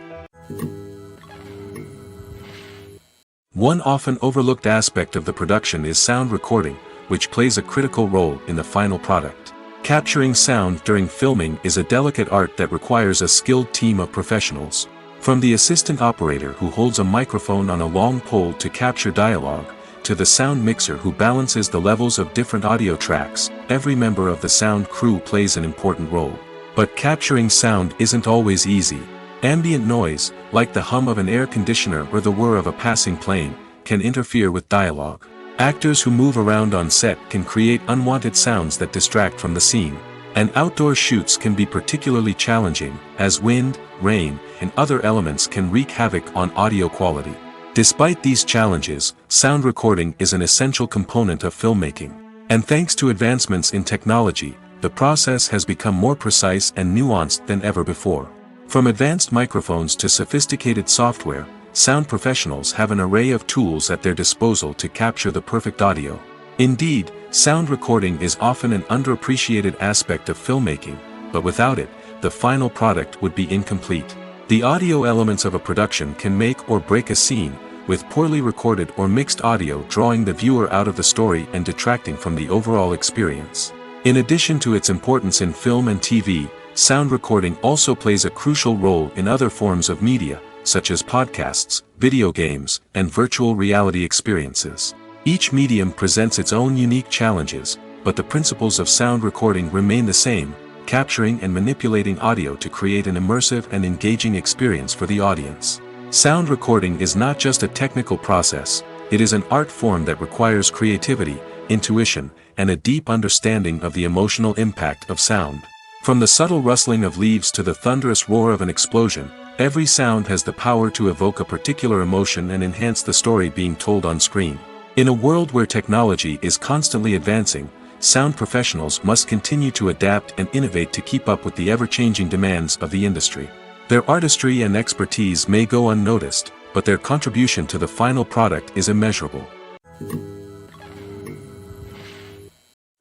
One often overlooked aspect of the production is sound recording, which plays a critical role in the final product. Capturing sound during filming is a delicate art that requires a skilled team of professionals. From the assistant operator who holds a microphone on a long pole to capture dialogue, to the sound mixer who balances the levels of different audio tracks, every member of the sound crew plays an important role. But capturing sound isn't always easy. Ambient noise, like the hum of an air conditioner or the whir of a passing plane, can interfere with dialogue. Actors who move around on set can create unwanted sounds that distract from the scene. And outdoor shoots can be particularly challenging, as wind, rain, and other elements can wreak havoc on audio quality. Despite these challenges, sound recording is an essential component of filmmaking. And thanks to advancements in technology, the process has become more precise and nuanced than ever before. From advanced microphones to sophisticated software, sound professionals have an array of tools at their disposal to capture the perfect audio. Indeed, sound recording is often an underappreciated aspect of filmmaking, but without it, the final product would be incomplete. The audio elements of a production can make or break a scene, with poorly recorded or mixed audio drawing the viewer out of the story and detracting from the overall experience. In addition to its importance in film and TV, sound recording also plays a crucial role in other forms of media, such as podcasts, video games, and virtual reality experiences. Each medium presents its own unique challenges, but the principles of sound recording remain the same, capturing and manipulating audio to create an immersive and engaging experience for the audience. Sound recording is not just a technical process, it is an art form that requires creativity, intuition, and a deep understanding of the emotional impact of sound. From the subtle rustling of leaves to the thunderous roar of an explosion, every sound has the power to evoke a particular emotion and enhance the story being told on screen. In a world where technology is constantly advancing, sound professionals must continue to adapt and innovate to keep up with the ever-changing demands of the industry. Their artistry and expertise may go unnoticed, but their contribution to the final product is immeasurable.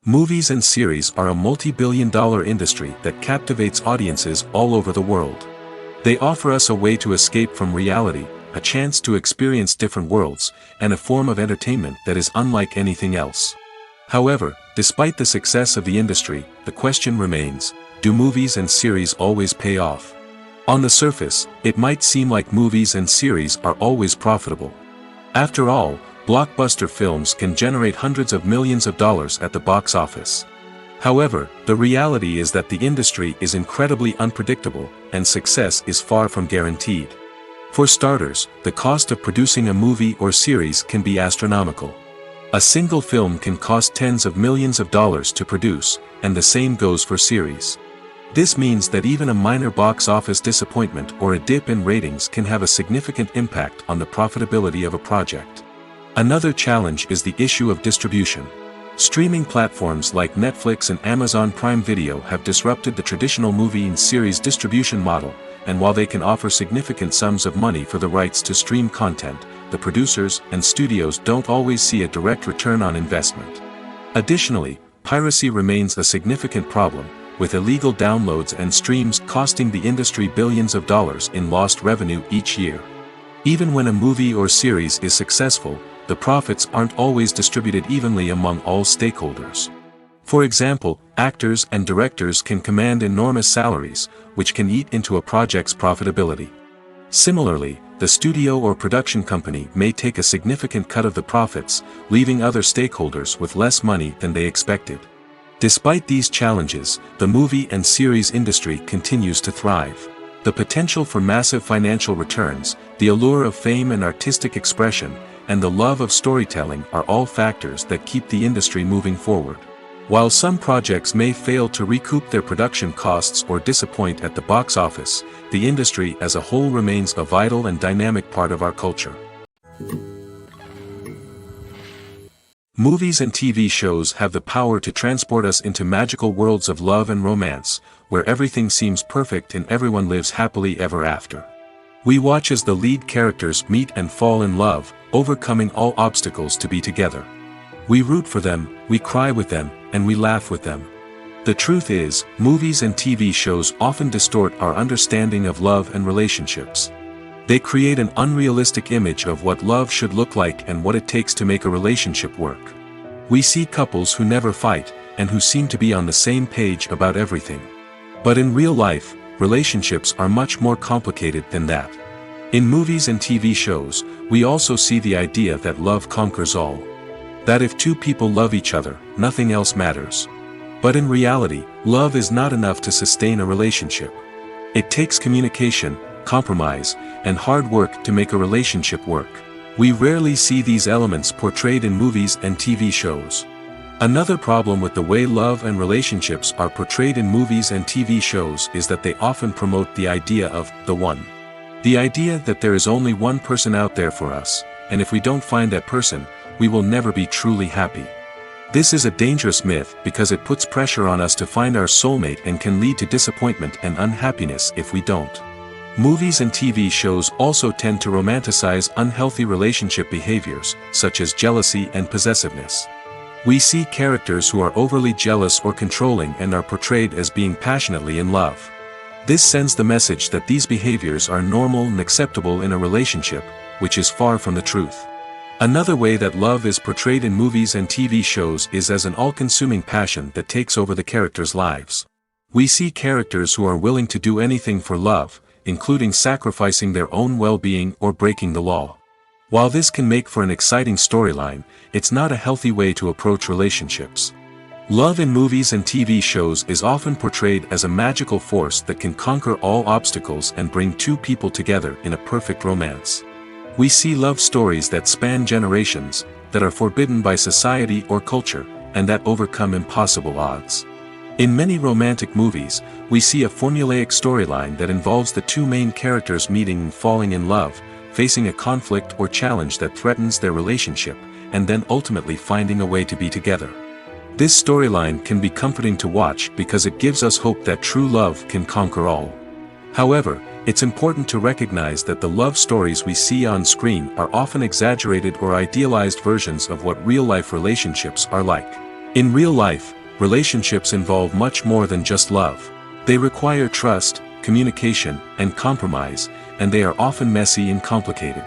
Movies and series are a multi-billion-dollar industry that captivates audiences all over the world. They offer us a way to escape from reality, a chance to experience different worlds, and a form of entertainment that is unlike anything else. However, despite the success of the industry, the question remains, do movies and series always pay off? On the surface, it might seem like movies and series are always profitable. After all, blockbuster films can generate hundreds of millions of dollars at the box office. However, the reality is that the industry is incredibly unpredictable, and success is far from guaranteed. For starters, the cost of producing a movie or series can be astronomical. A single film can cost tens of millions of dollars to produce, and the same goes for series. This means that even a minor box office disappointment or a dip in ratings can have a significant impact on the profitability of a project. Another challenge is the issue of distribution. Streaming platforms like Netflix and Amazon Prime Video have disrupted the traditional movie and series distribution model, and while they can offer significant sums of money for the rights to stream content, the producers and studios don't always see a direct return on investment. Additionally, piracy remains a significant problem, with illegal downloads and streams costing the industry billions of dollars in lost revenue each year. Even when a movie or series is successful, the profits aren't always distributed evenly among all stakeholders. For example, actors and directors can command enormous salaries, which can eat into a project's profitability. Similarly, the studio or production company may take a significant cut of the profits, leaving other stakeholders with less money than they expected. Despite these challenges, the movie and series industry continues to thrive. The potential for massive financial returns, the allure of fame and artistic expression, and the love of storytelling are all factors that keep the industry moving forward. While some projects may fail to recoup their production costs or disappoint at the box office, the industry as a whole remains a vital and dynamic part of our culture. Movies and TV shows have the power to transport us into magical worlds of love and romance, where everything seems perfect and everyone lives happily ever after. We watch as the lead characters meet and fall in love, overcoming all obstacles to be together. We root for them, we cry with them, and we laugh with them. The truth is, movies and TV shows often distort our understanding of love and relationships. They create an unrealistic image of what love should look like and what it takes to make a relationship work. We see couples who never fight, and who seem to be on the same page about everything. But in real life, relationships are much more complicated than that. In movies and TV shows, we also see the idea that love conquers all. That if two people love each other, nothing else matters. But in reality, love is not enough to sustain a relationship. It takes communication, compromise, and hard work to make a relationship work. We rarely see these elements portrayed in movies and TV shows. Another problem with the way love and relationships are portrayed in movies and TV shows is that they often promote the idea of the one. The idea that there is only one person out there for us, and if we don't find that person, we will never be truly happy. This is a dangerous myth because it puts pressure on us to find our soulmate and can lead to disappointment and unhappiness if we don't. Movies and TV shows also tend to romanticize unhealthy relationship behaviors, such as jealousy and possessiveness. We see characters who are overly jealous or controlling and are portrayed as being passionately in love. This sends the message that these behaviors are normal and acceptable in a relationship, which is far from the truth. Another way that love is portrayed in movies and TV shows is as an all-consuming passion that takes over the characters' lives. We see characters who are willing to do anything for love, including sacrificing their own well-being or breaking the law. While this can make for an exciting storyline, it's not a healthy way to approach relationships. Love in movies and TV shows is often portrayed as a magical force that can conquer all obstacles and bring two people together in a perfect romance. We see love stories that span generations, that are forbidden by society or culture, and that overcome impossible odds. In many romantic movies, we see a formulaic storyline that involves the two main characters meeting and falling in love, facing a conflict or challenge that threatens their relationship, and then ultimately finding a way to be together. This storyline can be comforting to watch because it gives us hope that true love can conquer all. However, it's important to recognize that the love stories we see on screen are often exaggerated or idealized versions of what real-life relationships are like. In real life, relationships involve much more than just love. They require trust, communication, and compromise, and they are often messy and complicated.